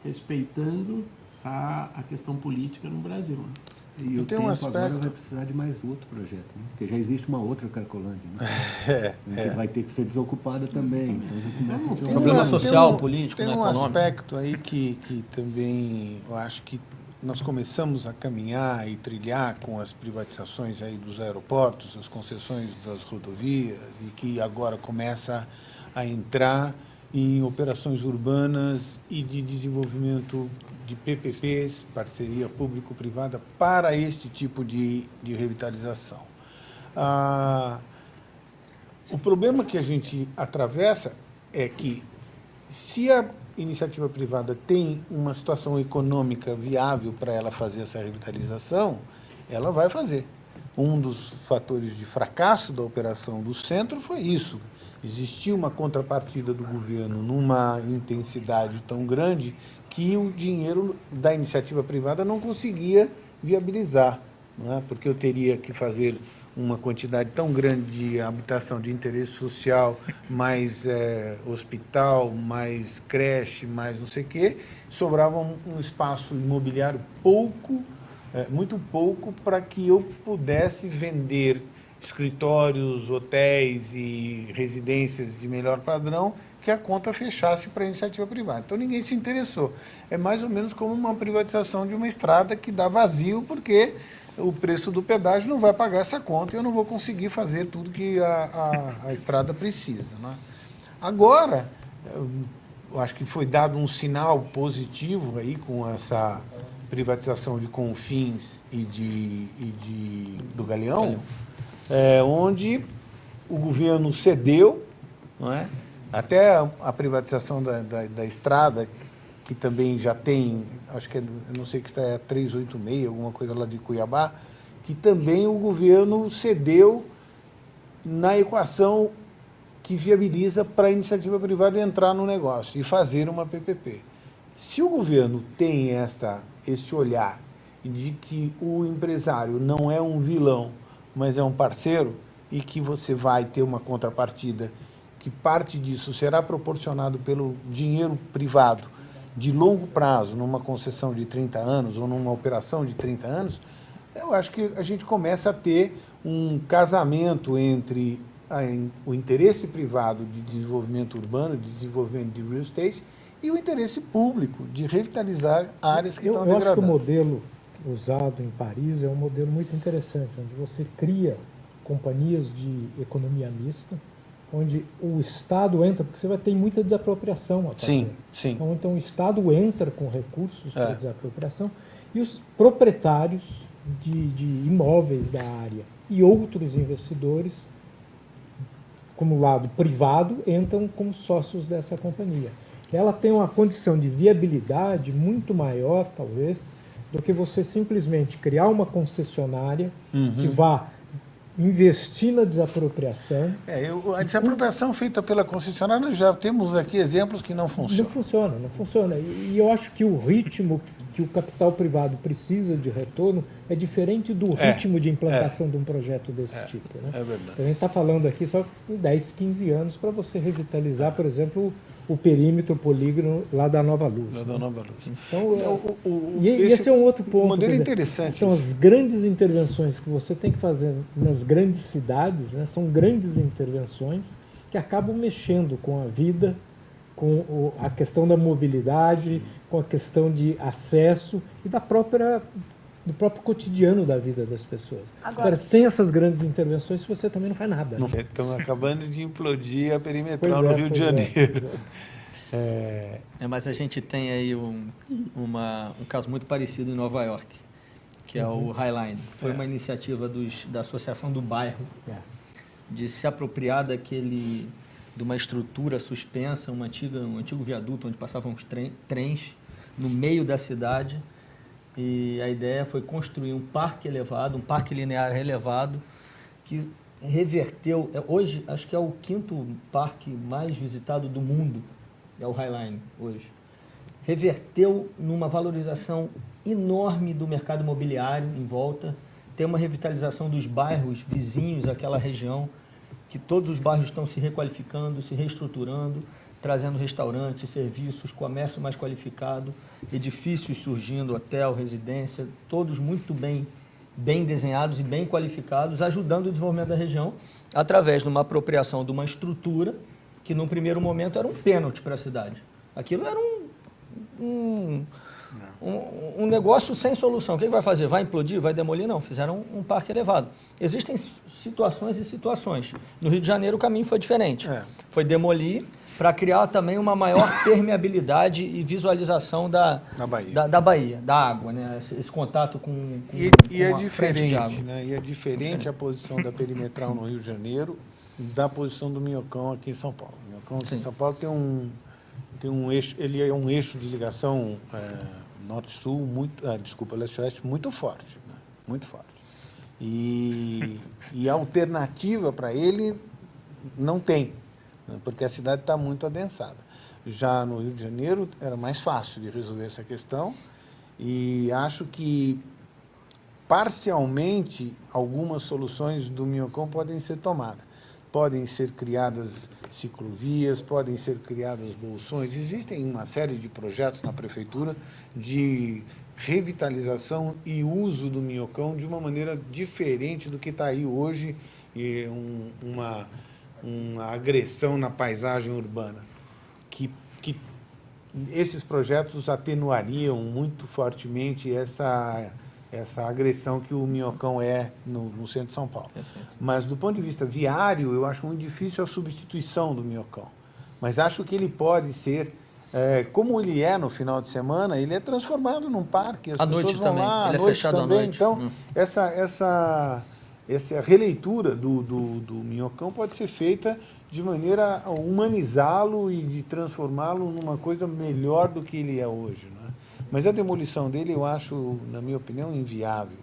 S4: respeitando a questão política no Brasil, né?
S5: E o tempo agora vai precisar de mais outro projeto, né? Porque já existe uma outra Cracolândia, né? Que vai ter que ser desocupada também. Então já começa a ter
S1: problema social, político,
S2: tem
S1: né,
S2: um
S1: econômico.
S2: aspecto aí que também eu acho que nós começamos a caminhar e trilhar com as privatizações aí dos aeroportos, as concessões das rodovias, e que agora começa a entrar em operações urbanas e de desenvolvimento de PPPs, parceria público-privada, para este tipo de revitalização. O problema que a gente atravessa é que, se a iniciativa privada tem uma situação econômica viável para ela fazer essa revitalização, ela vai fazer. Um dos fatores de fracasso da operação do centro foi isso. Existia uma contrapartida do governo numa intensidade tão grande que o dinheiro da iniciativa privada não conseguia viabilizar, não é? Porque eu teria que fazer uma quantidade tão grande de habitação de interesse social, mais hospital, mais creche, mais não sei o quê, sobrava um espaço imobiliário muito pouco, para que eu pudesse vender escritórios, hotéis e residências de melhor padrão, que a conta fechasse para a iniciativa privada. Então, ninguém se interessou. É mais ou menos como uma privatização de uma estrada que dá vazio, porque o preço do pedágio não vai pagar essa conta e eu não vou conseguir fazer tudo que a estrada precisa, né? Agora, eu acho que foi dado um sinal positivo aí com essa privatização de Confins e do Galeão, onde o governo cedeu, não é? Até a privatização da estrada, que também já tem, acho que eu não sei que está, é 386, alguma coisa lá de Cuiabá, que também o governo cedeu na equação que viabiliza para a iniciativa privada entrar no negócio e fazer uma PPP. Se o governo tem esse olhar de que o empresário não é um vilão, mas é um parceiro, e que você vai ter uma contrapartida, que parte disso será proporcionado pelo dinheiro privado de longo prazo, numa concessão de 30 anos ou numa operação de 30 anos, eu acho que a gente começa a ter um casamento entre o interesse privado de desenvolvimento urbano, de desenvolvimento de real estate, e o interesse público de revitalizar áreas que estão degradadas.
S6: Eu acho que o modelo usado em Paris é um modelo muito interessante, onde você cria companhias de economia mista, onde o Estado entra, porque você vai ter muita desapropriação a fazer.
S2: Sim.
S6: Então o Estado entra com recursos para desapropriação e os proprietários de imóveis da área e outros investidores, como lado privado, entram como sócios dessa companhia. Ela tem uma condição de viabilidade muito maior, talvez, do que você simplesmente criar uma concessionária que vá investir na desapropriação.
S2: A desapropriação feita pela concessionária, já temos aqui exemplos que não funcionam.
S6: Não funciona. E eu acho que o ritmo que o capital privado precisa de retorno é diferente do ritmo de implantação de um projeto desse tipo. Né?
S2: É verdade.
S6: A gente está falando aqui só em 10, 15 anos para você revitalizar, por exemplo, o perímetro, o polígono lá da Nova Luz.
S2: Lá da Nova Luz.
S6: Então, esse é um outro ponto.
S2: Modelo
S6: quer dizer,
S2: interessante.
S6: são as grandes intervenções que você tem que fazer nas grandes cidades, né? São grandes intervenções que acabam mexendo com a vida, com a questão da mobilidade, com a questão de acesso e do próprio cotidiano da vida das pessoas. Agora, sem essas grandes intervenções, você também não faz nada. Né?
S2: Estão acabando de implodir a perimetral no Rio de Janeiro.
S1: Mas a gente tem aí um caso muito parecido em Nova York, que é o Highline. Foi uma iniciativa da Associação do Bairro de se apropriar de uma estrutura suspensa, um antigo viaduto onde passavam os trens no meio da cidade. E a ideia foi construir um parque elevado, um parque linear elevado, que reverteu. Hoje, acho que é o 5º parque mais visitado do mundo, é o Highline, hoje. Reverteu numa valorização enorme do mercado imobiliário em volta, tem uma revitalização dos bairros vizinhos àquela região, que todos os bairros estão se requalificando, se reestruturando, trazendo restaurantes, serviços, comércio mais qualificado, edifícios surgindo, hotel, residência, todos muito bem desenhados e bem qualificados, ajudando o desenvolvimento da região, através de uma apropriação de uma estrutura que, num primeiro momento, era um pênalti para a cidade. Aquilo era um negócio sem solução. O que vai fazer? Vai implodir? Vai demolir? Não, fizeram um parque elevado. Existem situações e situações. No Rio de Janeiro o caminho foi diferente. Foi demolir para criar também uma maior permeabilidade e visualização da Baía, da água, né? Esse contato com
S2: é diferente, né? E é diferente a posição da perimetral no Rio de Janeiro da posição do Minhocão aqui em São Paulo. O Minhocão aqui em São Paulo tem um eixo, ele é um eixo de ligação norte-sul, leste-oeste muito forte, né? Muito forte. E a alternativa para ele não tem, né? Porque a cidade está muito adensada. Já no Rio de Janeiro era mais fácil de resolver essa questão e acho que parcialmente algumas soluções do Minhocão podem ser tomadas. Podem ser criadas ciclovias, podem ser criadas bolsões. Existem uma série de projetos na prefeitura de revitalização e uso do Minhocão de uma maneira diferente do que está aí hoje, uma agressão na paisagem urbana, que esses projetos atenuariam muito fortemente essa agressão que o Minhocão é no centro de São Paulo. Mas, do ponto de vista viário, eu acho muito difícil a substituição do Minhocão. Mas acho que ele pode ser, como ele é no final de semana, ele é transformado num parque. As pessoas vão
S1: também.
S2: lá,
S1: Ele
S2: à
S1: é
S2: noite
S1: fechado
S2: também.
S1: à noite.
S2: Então, essa releitura do Minhocão pode ser feita de maneira a humanizá-lo e de transformá-lo numa coisa melhor do que ele é hoje, né? Mas a demolição dele, eu acho, na minha opinião, inviável.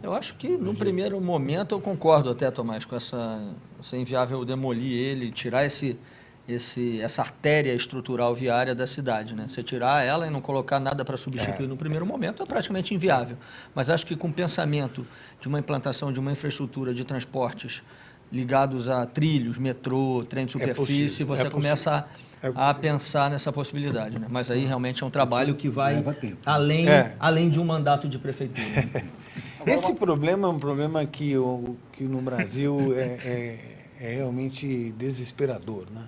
S1: Eu acho que, no primeiro momento, eu concordo até, Tomás, com essa inviável demolir ele, tirar essa artéria estrutural viária da cidade, né? Você tirar ela e não colocar nada para substituir no primeiro momento é praticamente inviável. Mas acho que com o pensamento de uma implantação de uma infraestrutura de transportes ligados a trilhos, metrô, trem de superfície, você começa a pensar nessa possibilidade, né? Mas aí realmente é um trabalho que vai além de um mandato de prefeitura. Né?
S2: Esse problema é um problema que no Brasil é realmente desesperador, né?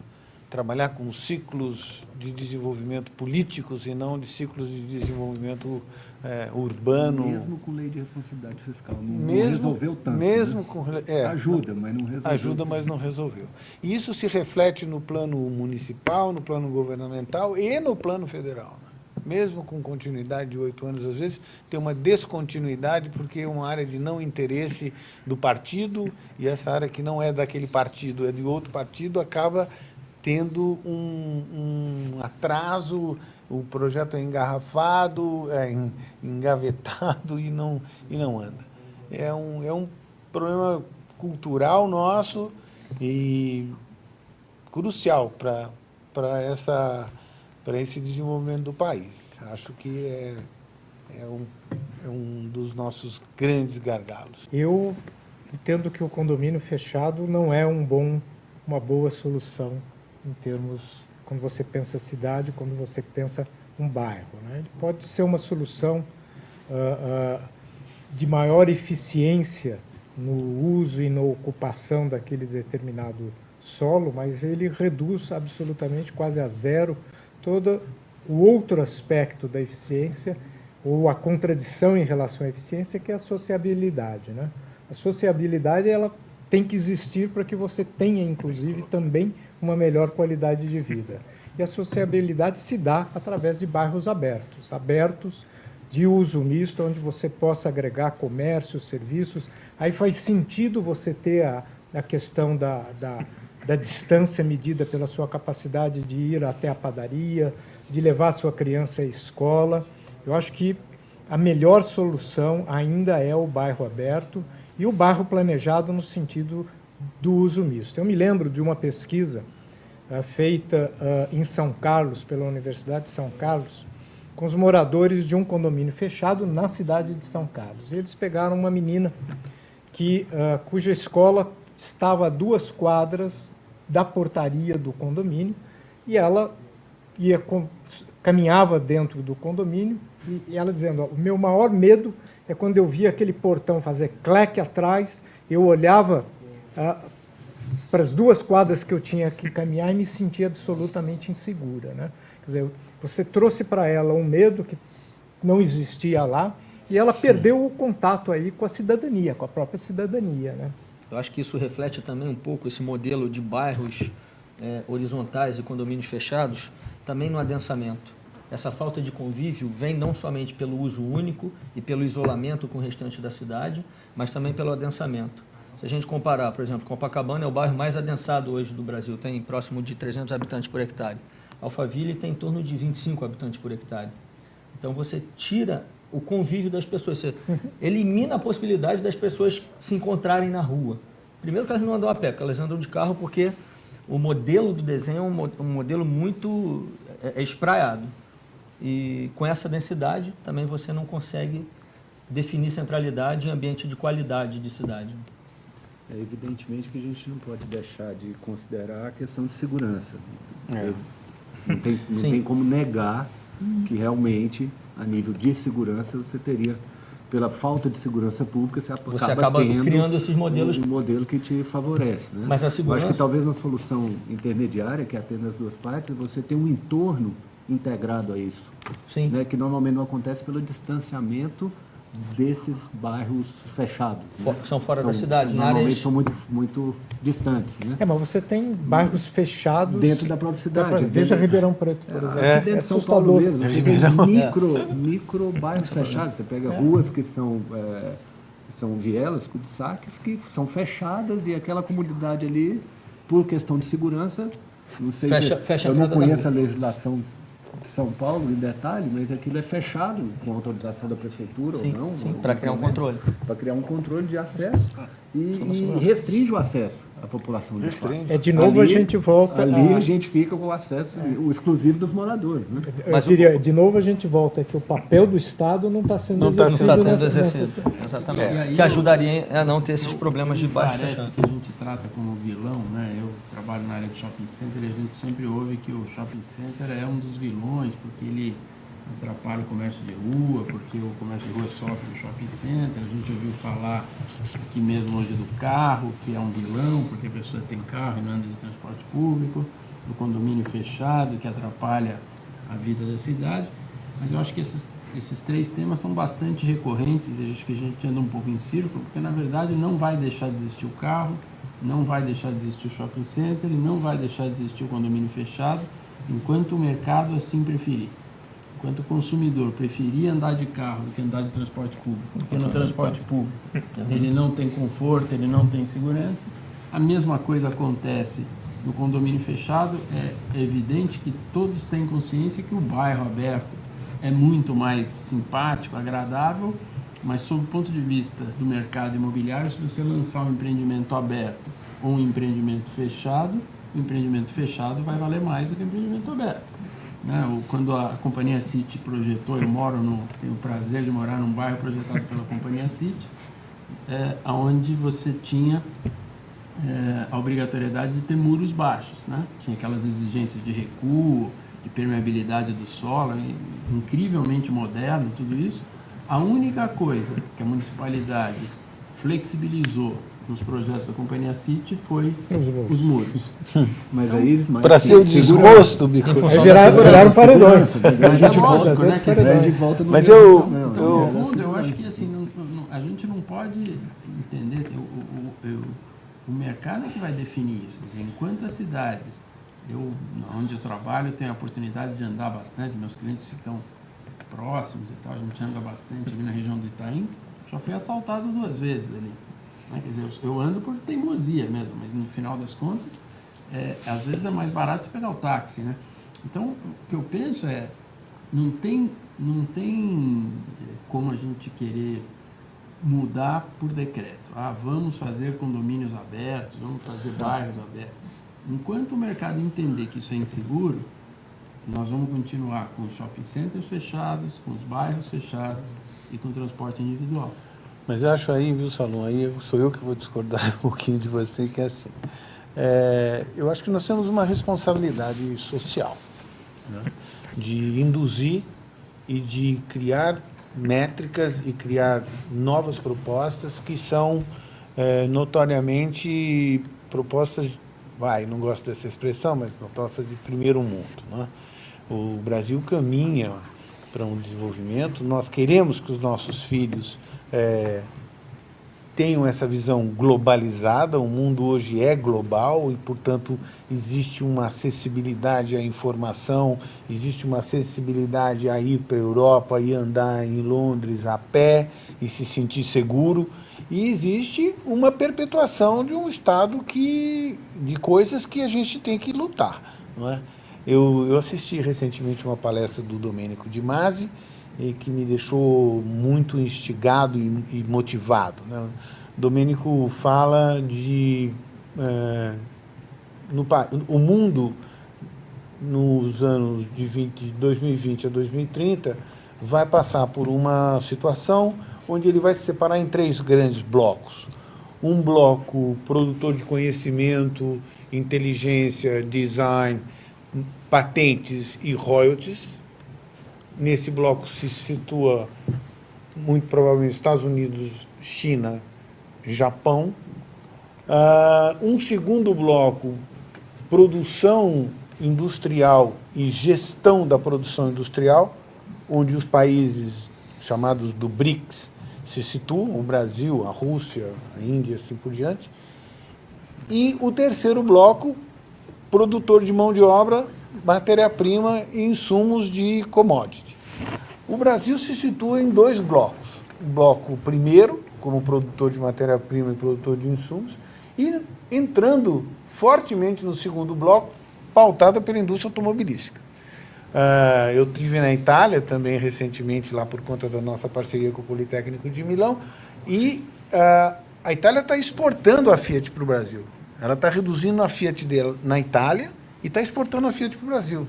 S2: Trabalhar com ciclos de desenvolvimento políticos e não de ciclos de desenvolvimento urbano.
S5: Mesmo com lei de responsabilidade fiscal. Não resolveu tanto.
S2: Mesmo
S5: né?
S2: com,
S5: ajuda, mas não resolveu.
S2: Ajuda, mas não resolveu. E isso se reflete no plano municipal, no plano governamental e no plano federal, né? Mesmo com continuidade de 8 anos, às vezes tem uma descontinuidade porque é uma área de não interesse do partido e essa área que não é daquele partido, é de outro partido, acaba tendo um atraso, o projeto é engarrafado, engavetado e não anda. É um problema cultural nosso e crucial para esse desenvolvimento do país. Acho que é um dos nossos grandes gargalos.
S6: Eu entendo que o condomínio fechado não é uma boa solução em termos, quando você pensa cidade, quando você pensa um bairro, né? Ele pode ser uma solução de maior eficiência no uso e na ocupação daquele determinado solo, mas ele reduz absolutamente, quase a zero, todo o outro aspecto da eficiência, ou a contradição em relação à eficiência, que é a sociabilidade, né? A sociabilidade, ela tem que existir para que você tenha, inclusive, também uma melhor qualidade de vida. E a sociabilidade se dá através de bairros abertos de uso misto, onde você possa agregar comércio, serviços. Aí faz sentido você ter a questão da distância medida pela sua capacidade de ir até a padaria, de levar a sua criança à escola. Eu acho que a melhor solução ainda é o bairro aberto e o bairro planejado no sentido do uso misto. Eu me lembro de uma pesquisa feita em São Carlos, pela Universidade de São Carlos, com os moradores de um condomínio fechado na cidade de São Carlos. E eles pegaram uma menina cuja escola estava a 2 quadras da portaria do condomínio, e ela caminhava dentro do condomínio, e ela dizendo: o meu maior medo é quando eu via aquele portão fazer cleque atrás, eu olhava para as 2 quadras que eu tinha que caminhar e me sentia absolutamente insegura, né? Quer dizer, você trouxe para ela um medo que não existia lá, e ela perdeu o contato aí com a cidadania, com a própria cidadania, né?
S1: Eu acho que isso reflete também um pouco esse modelo de bairros horizontais e condomínios fechados, também no adensamento. Essa falta de convívio vem não somente pelo uso único e pelo isolamento com o restante da cidade, mas também pelo adensamento. Se a gente comparar, por exemplo, Copacabana é o bairro mais adensado hoje do Brasil, tem próximo de 300 habitantes por hectare. Alphaville tem em torno de 25 habitantes por hectare. Então você tira o convívio das pessoas, você elimina a possibilidade das pessoas se encontrarem na rua. Primeiro que elas não andam a pé, porque elas andam de carro, porque o modelo do desenho é um modelo muito espraiado. E com essa densidade também você não consegue definir centralidade em ambiente de qualidade de cidade.
S5: É evidentemente que a gente não pode deixar de considerar a questão de segurança. Não tem como negar que realmente, a nível de segurança, você teria, pela falta de segurança pública, você acaba tendo
S1: criando esses modelos,
S5: um modelo que te favorece, né?
S1: Mas a segurança...
S5: Eu acho que talvez uma solução intermediária, que atenda as duas partes, você tem um entorno integrado a isso.
S1: Sim.
S5: Né, que normalmente não acontece pelo distanciamento desses bairros fechados.
S1: Que são fora da cidade,
S5: normalmente
S1: áreas...
S5: são muito distantes. Né?
S6: Mas você tem bairros fechados...
S5: Dentro da própria cidade.
S6: Veja Ribeirão Preto, por exemplo.
S5: Aqui dentro de São Paulo mesmo. Você tem micro bairros fechados. Você pega ruas que são vielas, cul-de-sacs, que são fechadas, e aquela comunidade ali, por questão de segurança, não sei,
S1: fecha
S5: eu não conheço a legislação de São Paulo em detalhe, mas aquilo é fechado com autorização da prefeitura ou não.
S1: Sim, para criar um controle.
S5: Para criar um controle de acesso e restringe o acesso à população.
S6: De novo ali, a gente volta...
S5: Ali a gente fica com o acesso o exclusivo dos moradores. Né?
S6: Mas eu diria, de novo a gente volta que o papel do Estado não está sendo exercido.
S1: Exatamente. Que ajudaria a não ter esses problemas de baixo.
S4: Parece que a gente trata como vilão, né? Eu trabalho na área de shopping center e a gente sempre ouve que o shopping center é um dos vilões, porque ele atrapalha o comércio de rua, porque o comércio de rua sofre no shopping center. A gente ouviu falar aqui mesmo hoje do carro, que é um vilão, porque a pessoa tem carro e não anda de transporte público, do condomínio fechado, que atrapalha a vida da cidade. Mas eu acho que esses 3 temas são bastante recorrentes, e acho que a gente anda um pouco em círculo, porque na verdade não vai deixar de existir o carro, não vai deixar de existir o shopping center, e não vai deixar de existir o condomínio fechado, enquanto o mercado assim preferir. Enquanto o consumidor preferir andar de carro do que andar de transporte público, porque no transporte público ele não tem conforto, ele não tem segurança. A mesma coisa acontece No condomínio fechado, é evidente que todos têm consciência que o bairro aberto é muito mais simpático, agradável, mas sob o ponto de vista do mercado imobiliário, se você lançar um empreendimento aberto ou um empreendimento fechado, o empreendimento fechado vai valer mais do que o empreendimento aberto. Né? Quando a Companhia City projetou, tenho o prazer de morar num bairro projetado pela Companhia City, onde você tinha a obrigatoriedade de ter muros baixos, né? Tinha aquelas exigências de recuo, de permeabilidade do solo, incrivelmente moderno, tudo isso. A única coisa que a municipalidade flexibilizou nos projetos da Companhia City foi os muros.
S5: Mas aí...
S2: Para seu desgosto, Bico.
S6: Aí viraram paredões.
S4: Mas é lógico, né?
S2: Mas
S4: No fundo, eu acho que assim, a gente não pode entender, assim, o mercado é que vai definir isso. Enquanto as cidades, onde eu trabalho, eu tenho a oportunidade de andar bastante, meus clientes ficam próximos e tal, a gente anda bastante ali na região do Itaim, já fui assaltado 2 vezes ali. Né? Quer dizer, eu ando por teimosia mesmo, mas no final das contas, às vezes é mais barato você pegar o táxi, né? Então, o que eu penso não tem como a gente querer mudar por decreto. Vamos fazer condomínios abertos, vamos fazer bairros abertos. Enquanto o mercado entender que isso é inseguro, nós vamos continuar com os shopping centers fechados, com os bairros fechados e com o transporte individual.
S2: Mas eu acho aí, viu, Salom, aí sou eu que vou discordar um pouquinho de você, que é assim. Eu acho que nós temos uma responsabilidade social, né, de induzir e de criar métricas e criar novas propostas que são notoriamente propostas, não gosto dessa expressão, mas propostas de primeiro mundo, né? O Brasil caminha para um desenvolvimento, nós queremos que os nossos filhos tenham essa visão globalizada, o mundo hoje é global e, portanto, existe uma acessibilidade à informação, existe uma acessibilidade a ir para a Europa e andar em Londres a pé e se sentir seguro, e existe uma perpetuação de um estado de coisas que a gente tem que lutar, não é? Eu assisti recentemente uma palestra do Domênico de Masi, que me deixou muito instigado e motivado, né? Domênico fala o mundo nos anos de 2020 a 2030 vai passar por uma situação onde ele vai se separar em 3 grandes blocos. Um bloco produtor de conhecimento, inteligência, design, patentes e royalties. Nesse bloco se situa, muito provavelmente, Estados Unidos, China, Japão. Um segundo bloco, produção industrial e gestão da produção industrial, onde os países chamados do BRICS se situam, o Brasil, a Rússia, a Índia, assim por diante. E o terceiro bloco, produtor de mão de obra, matéria-prima e insumos de commodity. O Brasil se situa em 2 blocos. O bloco primeiro, como produtor de matéria-prima e produtor de insumos, e entrando fortemente no segundo bloco, pautada pela indústria automobilística. Eu estive na Itália também recentemente, lá por conta da nossa parceria com o Politécnico de Milão, e a Itália está exportando a Fiat para o Brasil. Ela está reduzindo a Fiat dela na Itália e está exportando a Fiat para o Brasil.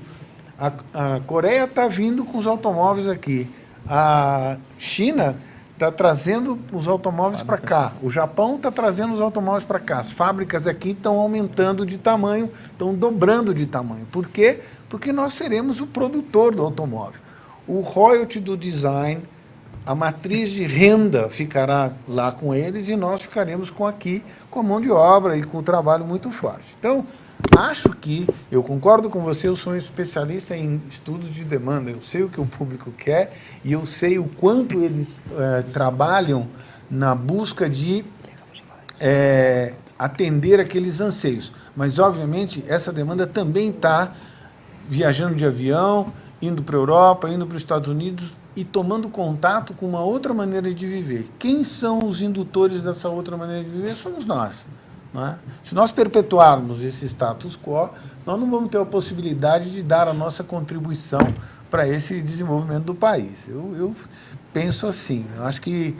S2: A Coreia está vindo com os automóveis aqui. A China está trazendo os automóveis para cá. O Japão está trazendo os automóveis para cá. As fábricas aqui estão aumentando de tamanho, estão dobrando de tamanho. Por quê? Porque nós seremos o produtor do automóvel. O royalty do design, a matriz de renda ficará lá com eles e nós ficaremos com a mão de obra e com o trabalho muito forte. Então, acho que, eu concordo com você, eu sou um especialista em estudos de demanda, eu sei o que o público quer e eu sei o quanto eles trabalham na busca de atender aqueles anseios. Mas, obviamente, essa demanda também está viajando de avião, indo para a Europa, indo para os Estados Unidos e tomando contato com uma outra maneira de viver. Quem são os indutores dessa outra maneira de viver? Somos nós. não é? Se nós perpetuarmos esse status quo, nós não vamos ter a possibilidade de dar a nossa contribuição para esse desenvolvimento do país. Eu penso assim, eu acho que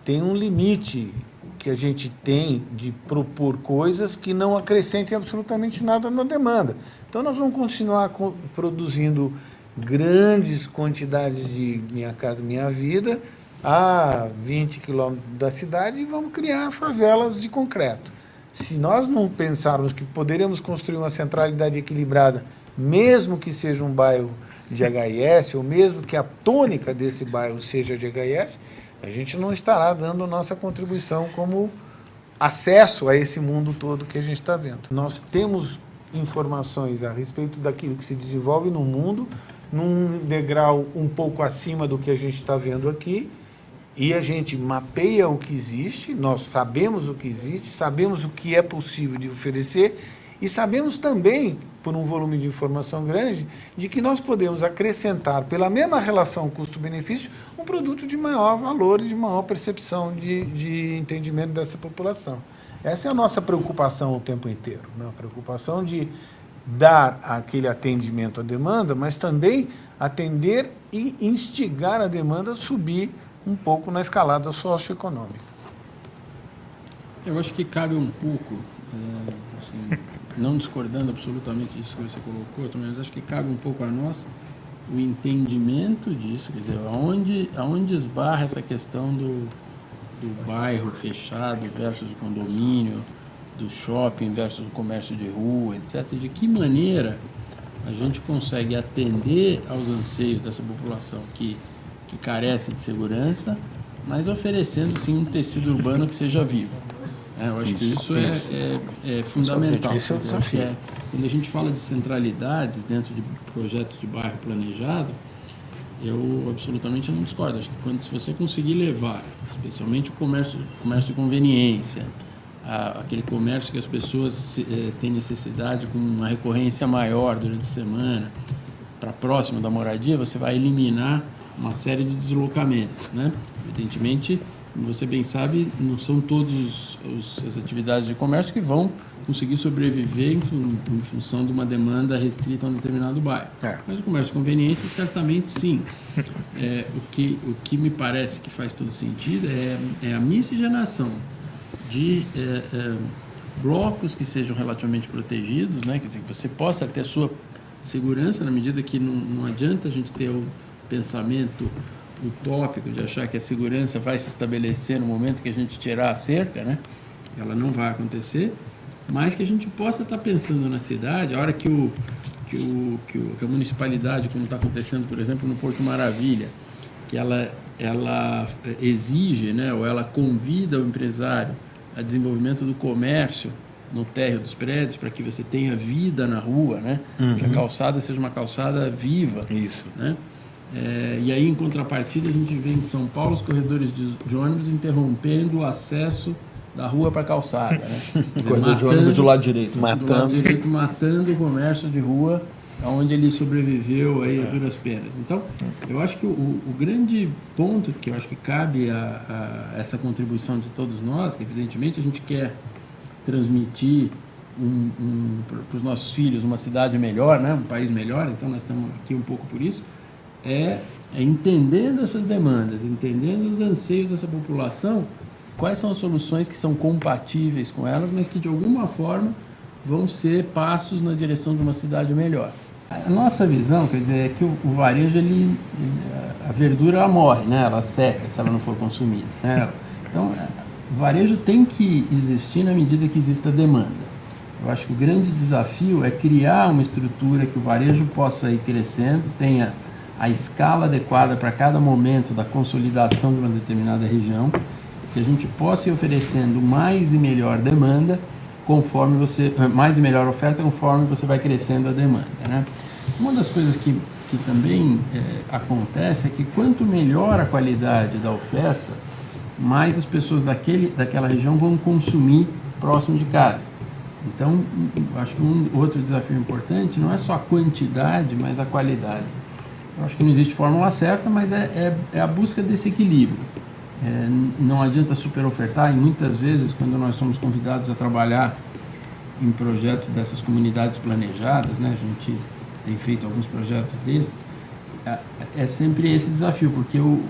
S2: tem um limite que a gente tem de propor coisas que não acrescentem absolutamente nada na demanda. Então, nós vamos continuar produzindo grandes quantidades de Minha Casa Minha Vida a 20 quilômetros da cidade e vamos criar favelas de concreto. Se nós não pensarmos que poderemos construir uma centralidade equilibrada, mesmo que seja um bairro de HIS, ou mesmo que a tônica desse bairro seja de HIS, a gente não estará dando nossa contribuição como acesso a esse mundo todo que a gente está vendo. Nós temos informações a respeito daquilo que se desenvolve no mundo, num degrau um pouco acima do que a gente está vendo aqui, e a gente mapeia o que existe, nós sabemos o que existe, sabemos o que é possível de oferecer, e sabemos também, por um volume de informação grande, de que nós podemos acrescentar, pela mesma relação custo-benefício, um produto de maior valor e de maior percepção de entendimento dessa população. Essa é a nossa preocupação o tempo inteiro, né? A preocupação de dar aquele atendimento à demanda, mas também atender e instigar a demanda a subir um pouco na escalada socioeconômica.
S4: Eu acho que cabe um pouco, assim, não discordando absolutamente disso que você colocou, mas acho que cabe um pouco a nós o entendimento disso, quer dizer, aonde esbarra essa questão do bairro fechado versus o condomínio, do shopping versus o comércio de rua, etc. De que maneira a gente consegue atender aos anseios dessa população que carece de segurança, mas oferecendo, sim, um tecido urbano que seja vivo. Eu acho que isso é fundamental.
S2: Esse é o desafio.
S4: Quando a gente fala de centralidades dentro de projetos de bairro planejado, eu absolutamente não discordo. Acho que se você conseguir levar, especialmente o comércio de conveniência, aquele comércio que as pessoas têm necessidade com uma recorrência maior durante a semana, para próximo da moradia, você vai eliminar uma série de deslocamentos, né? Evidentemente, como você bem sabe, não são todas as atividades de comércio que vão conseguir sobreviver em função de uma demanda restrita a um determinado bairro. Mas o comércio de conveniência, certamente, sim. O que me parece que faz todo sentido é a miscigenação de blocos que sejam relativamente protegidos, né? Quer dizer, que você possa ter a sua segurança, na medida que não adianta a gente ter o pensamento utópico de achar que a segurança vai se estabelecer no momento que a gente tirar a cerca, né? Ela não vai acontecer, mas que a gente possa estar pensando na cidade, a hora que a municipalidade, como está acontecendo, por exemplo, no Porto Maravilha, que ela exige, né, ou ela convida o empresário a desenvolvimento do comércio no térreo dos prédios, para que você tenha vida na rua, né? Que a calçada seja uma calçada viva.
S2: Isso.
S4: Né? E aí, em contrapartida, a gente vê em São Paulo os corredores de ônibus interrompendo o acesso da rua para a calçada. Né?
S1: Corredor de ônibus do lado direito.
S4: Matando o comércio de rua, onde ele sobreviveu aí a duras penas. Então, eu acho que o grande ponto que eu acho que cabe a essa contribuição de todos nós, que evidentemente a gente quer transmitir para os nossos filhos uma cidade melhor, né? Um país melhor, então nós estamos aqui um pouco por isso, entendendo essas demandas, entendendo os anseios dessa população, quais são as soluções que são compatíveis com elas, mas que de alguma forma vão ser passos na direção de uma cidade melhor. A nossa visão, quer dizer, é que o varejo, a verdura ela morre, né? Ela seca se ela não for consumida, né? Então, o varejo tem que existir na medida que exista demanda. Eu acho que o grande desafio é criar uma estrutura que o varejo possa ir crescendo, tenha a escala adequada para cada momento da consolidação de uma determinada região, que a gente possa ir oferecendo mais e melhor demanda, mais e melhor oferta conforme você vai crescendo a demanda, né? Uma das coisas que também acontece é que quanto melhor a qualidade da oferta, mais as pessoas daquela região vão consumir próximo de casa. Então, acho que um outro desafio importante não é só a quantidade, mas a qualidade. Eu acho que não existe fórmula certa, mas é a busca desse equilíbrio. Não adianta super ofertar, e muitas vezes, quando nós somos convidados a trabalhar em projetos dessas comunidades planejadas, né, a gente tem feito alguns projetos desses, é sempre esse desafio, porque o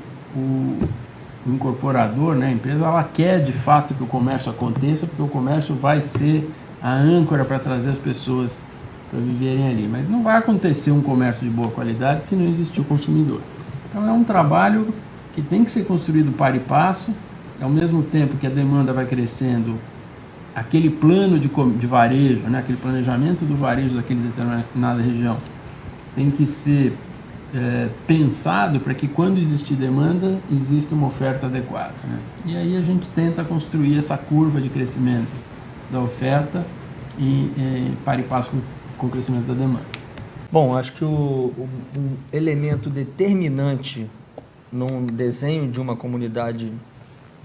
S4: incorporador, né, a empresa, ela quer de fato que o comércio aconteça, porque o comércio vai ser a âncora para trazer as pessoas para viverem ali. Mas não vai acontecer um comércio de boa qualidade se não existir o consumidor. Então é um trabalho que tem que ser construído para e passo, ao mesmo tempo que a demanda vai crescendo, aquele plano de varejo, né, aquele planejamento do varejo daquela determinada região tem que ser pensado para que quando existir demanda, exista uma oferta adequada, né? E aí a gente tenta construir essa curva de crescimento da oferta para e passo com o crescimento da demanda.
S1: Bom, acho que o elemento determinante num desenho de uma comunidade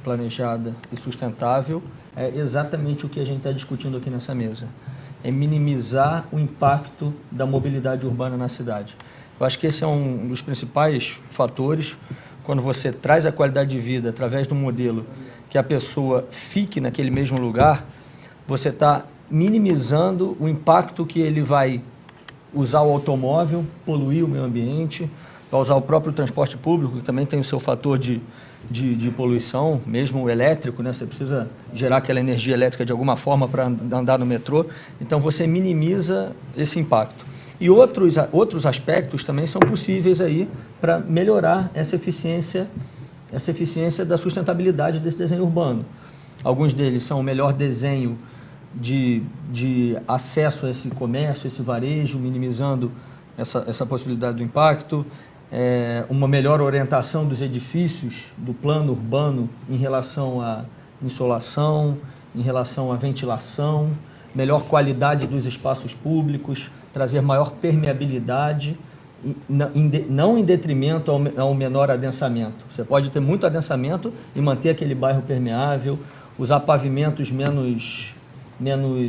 S1: planejada e sustentável é exatamente o que a gente está discutindo aqui nessa mesa. É minimizar o impacto da mobilidade urbana na cidade. Eu acho que esse é um dos principais fatores quando você traz a qualidade de vida através de um modelo que a pessoa fique naquele mesmo lugar, você está minimizando o impacto que ele vai usar o automóvel, poluir o meio ambiente, vai usar o próprio transporte público, que também tem o seu fator de poluição, mesmo o elétrico, né? Você precisa gerar aquela energia elétrica de alguma forma para andar no metrô. Então, você minimiza esse impacto. E outros aspectos também são possíveis aí para melhorar essa eficiência da sustentabilidade desse desenho urbano. Alguns deles são o melhor desenho de acesso a esse comércio, esse varejo, minimizando essa possibilidade do impacto, uma melhor orientação dos edifícios, do plano urbano em relação à insolação, em relação à ventilação, melhor qualidade dos espaços públicos, trazer maior permeabilidade, não em detrimento ao menor adensamento. Você pode ter muito adensamento e manter aquele bairro permeável, usar pavimentos menos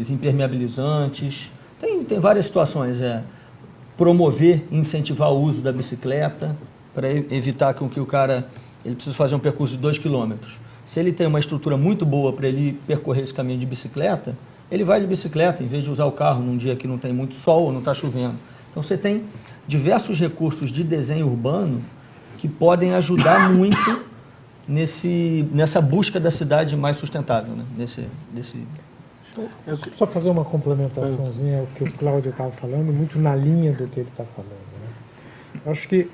S1: impermeabilizantes. Tem várias situações. Promover e incentivar o uso da bicicleta para evitar que o cara ele precisa fazer um percurso de 2 km. Se ele tem uma estrutura muito boa para ele percorrer esse caminho de bicicleta, ele vai de bicicleta em vez de usar o carro num dia que não tem muito sol ou não está chovendo. Então você tem diversos recursos de desenho urbano que podem ajudar muito nessa busca da cidade mais sustentável, né?
S6: Só fazer uma complementaçãozinha ao que o Cláudio estava falando, muito na linha do que ele está falando, né? Eu acho que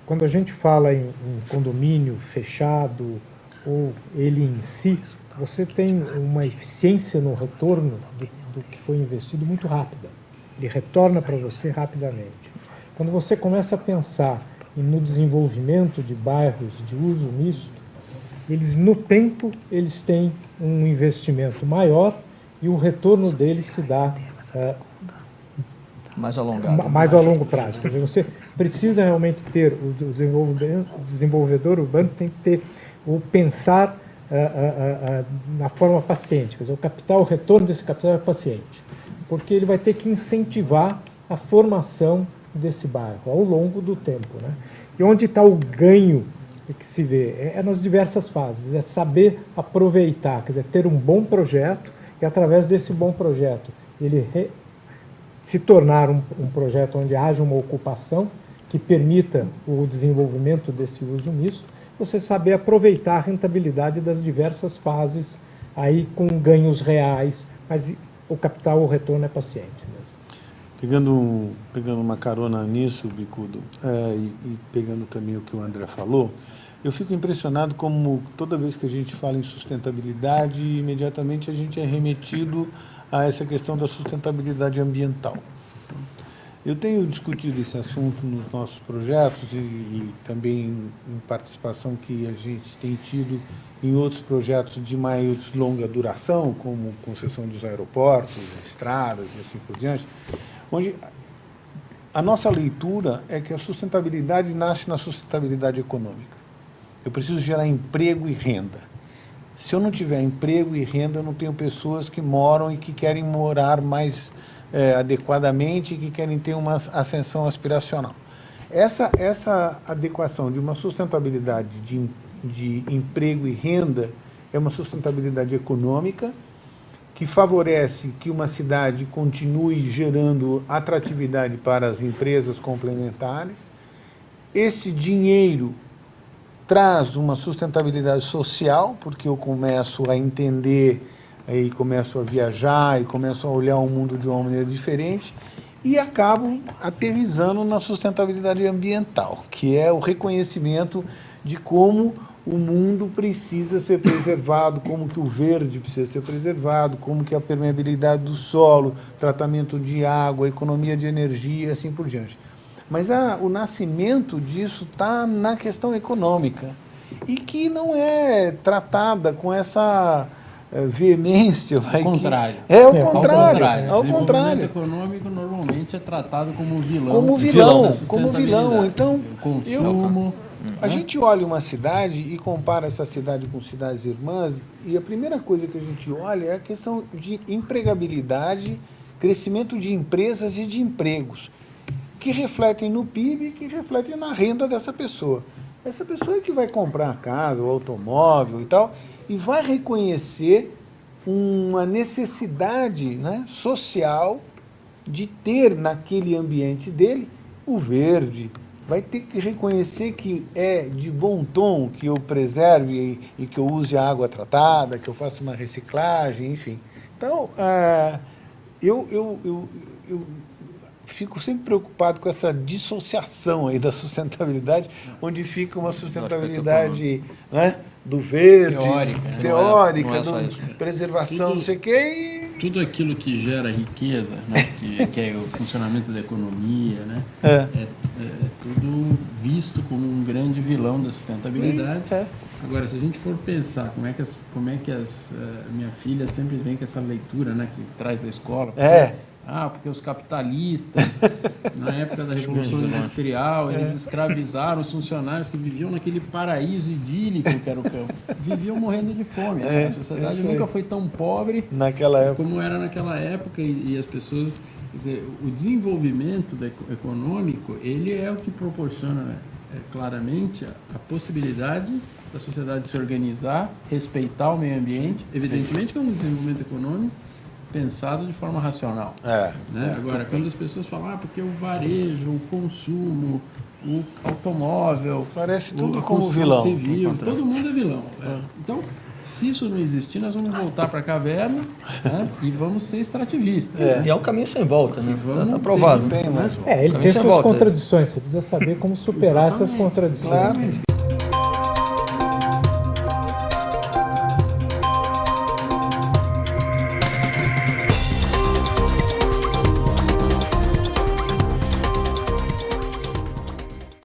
S6: quando a gente fala em condomínio fechado ou ele em si, você tem uma eficiência no retorno do que foi investido muito rápida. Ele retorna para você rapidamente. Quando você começa a pensar no desenvolvimento de bairros de uso misto, no tempo, eles têm um investimento maior e o retorno deles se dá
S1: mais alongado.
S6: Mais a longo prazo. Quer dizer, você precisa realmente ter, o desenvolvedor urbano tem que ter o pensar na forma paciente. Quer dizer, o retorno desse capital é paciente, porque ele vai ter que incentivar a formação desse bairro ao longo do tempo, né? E onde está o ganho que se vê? É nas diversas fases, é saber aproveitar, quer dizer, ter um bom projeto e através desse bom projeto ele se tornar um projeto onde haja uma ocupação que permita o desenvolvimento desse uso misto, você saber aproveitar a rentabilidade das diversas fases aí com ganhos reais, mas o capital, o retorno é paciente mesmo.
S2: Pegando uma carona nisso, Bicudo, e pegando também o que o André falou, eu fico impressionado como toda vez que a gente fala em sustentabilidade, imediatamente a gente é remetido a essa questão da sustentabilidade ambiental. Eu tenho discutido esse assunto nos nossos projetos e também em participação que a gente tem tido em outros projetos de mais longa duração, como concessão dos aeroportos, estradas e assim por diante, onde a nossa leitura é que a sustentabilidade nasce na sustentabilidade econômica. Eu preciso gerar emprego e renda. Se eu não tiver emprego e renda, eu não tenho pessoas que moram e que querem morar mais adequadamente e que querem ter uma ascensão aspiracional. Essa adequação de uma sustentabilidade de emprego e renda é uma sustentabilidade econômica, que favorece que uma cidade continue gerando atratividade para as empresas complementares. Esse dinheiro traz uma sustentabilidade social, porque eu começo a entender, aí começo a viajar e começo a olhar o mundo de uma maneira diferente, e acabo aterrissando na sustentabilidade ambiental, que é o reconhecimento de como o mundo precisa ser preservado, como que o verde precisa ser preservado, como que a permeabilidade do solo, tratamento de água, economia de energia e assim por diante. Mas o nascimento disso está na questão econômica e que não é tratada com essa veemência.
S4: Ao contrário.
S2: É ao contrário. Ao
S4: O desenvolvimento
S2: contrário.
S4: econômico normalmente é tratado como vilão.
S2: Como
S4: da
S2: vilão, como
S4: sustentabilidade.
S2: vilão. Então,
S4: Consumo.
S2: a gente olha uma cidade e compara essa cidade com cidades irmãs, e a primeira coisa que a gente olha é a questão de empregabilidade, crescimento de empresas e de empregos, que refletem no PIB, que refletem na renda dessa pessoa. Essa pessoa é que vai comprar a casa, o automóvel e tal, e vai reconhecer uma necessidade, né, social de ter naquele ambiente dele o verde. Vai ter que reconhecer que é de bom tom que eu preserve e que eu use a água tratada, que eu faça uma reciclagem, enfim. Então, eu fico sempre preocupado com essa dissociação aí da sustentabilidade, onde fica uma sustentabilidade, né, do verde, teórica,
S1: não é só isso.
S2: preservação, não sei o quê, e
S4: Tudo aquilo que gera riqueza, né, que é o funcionamento da economia, né,
S2: É.
S4: é tudo visto como um grande vilão da sustentabilidade.
S2: É.
S4: Agora, se a gente for pensar como é que minha filha sempre vem com essa leitura, né, que traz da escola. Porque os capitalistas, na época da Revolução Industrial, eles escravizaram os funcionários que viviam naquele paraíso idílico que era o campo. Viviam morrendo de fome. A sociedade nunca foi tão pobre
S2: naquela época.
S4: como era naquela época, e as pessoas... Quer dizer, o desenvolvimento econômico, ele é o que proporciona claramente a possibilidade da sociedade se organizar, respeitar o meio ambiente. Evidentemente que é um desenvolvimento econômico pensado de forma racional. Agora, quando as pessoas falam, porque o varejo, o consumo, o automóvel...
S2: Parece tudo
S4: a
S2: como
S4: construção
S2: vilão.
S4: civil, todo mundo é vilão. Então, se isso não existir, nós vamos voltar para a caverna, né, e vamos ser extrativistas.
S1: E é um caminho sem volta, né?
S4: Vamos
S1: Tá provado.
S2: Tem mais.
S6: Ele
S1: Caminho
S6: tem
S1: sem
S6: suas
S1: volta.
S6: contradições, você precisa saber como superar essas contradições.
S2: Claro.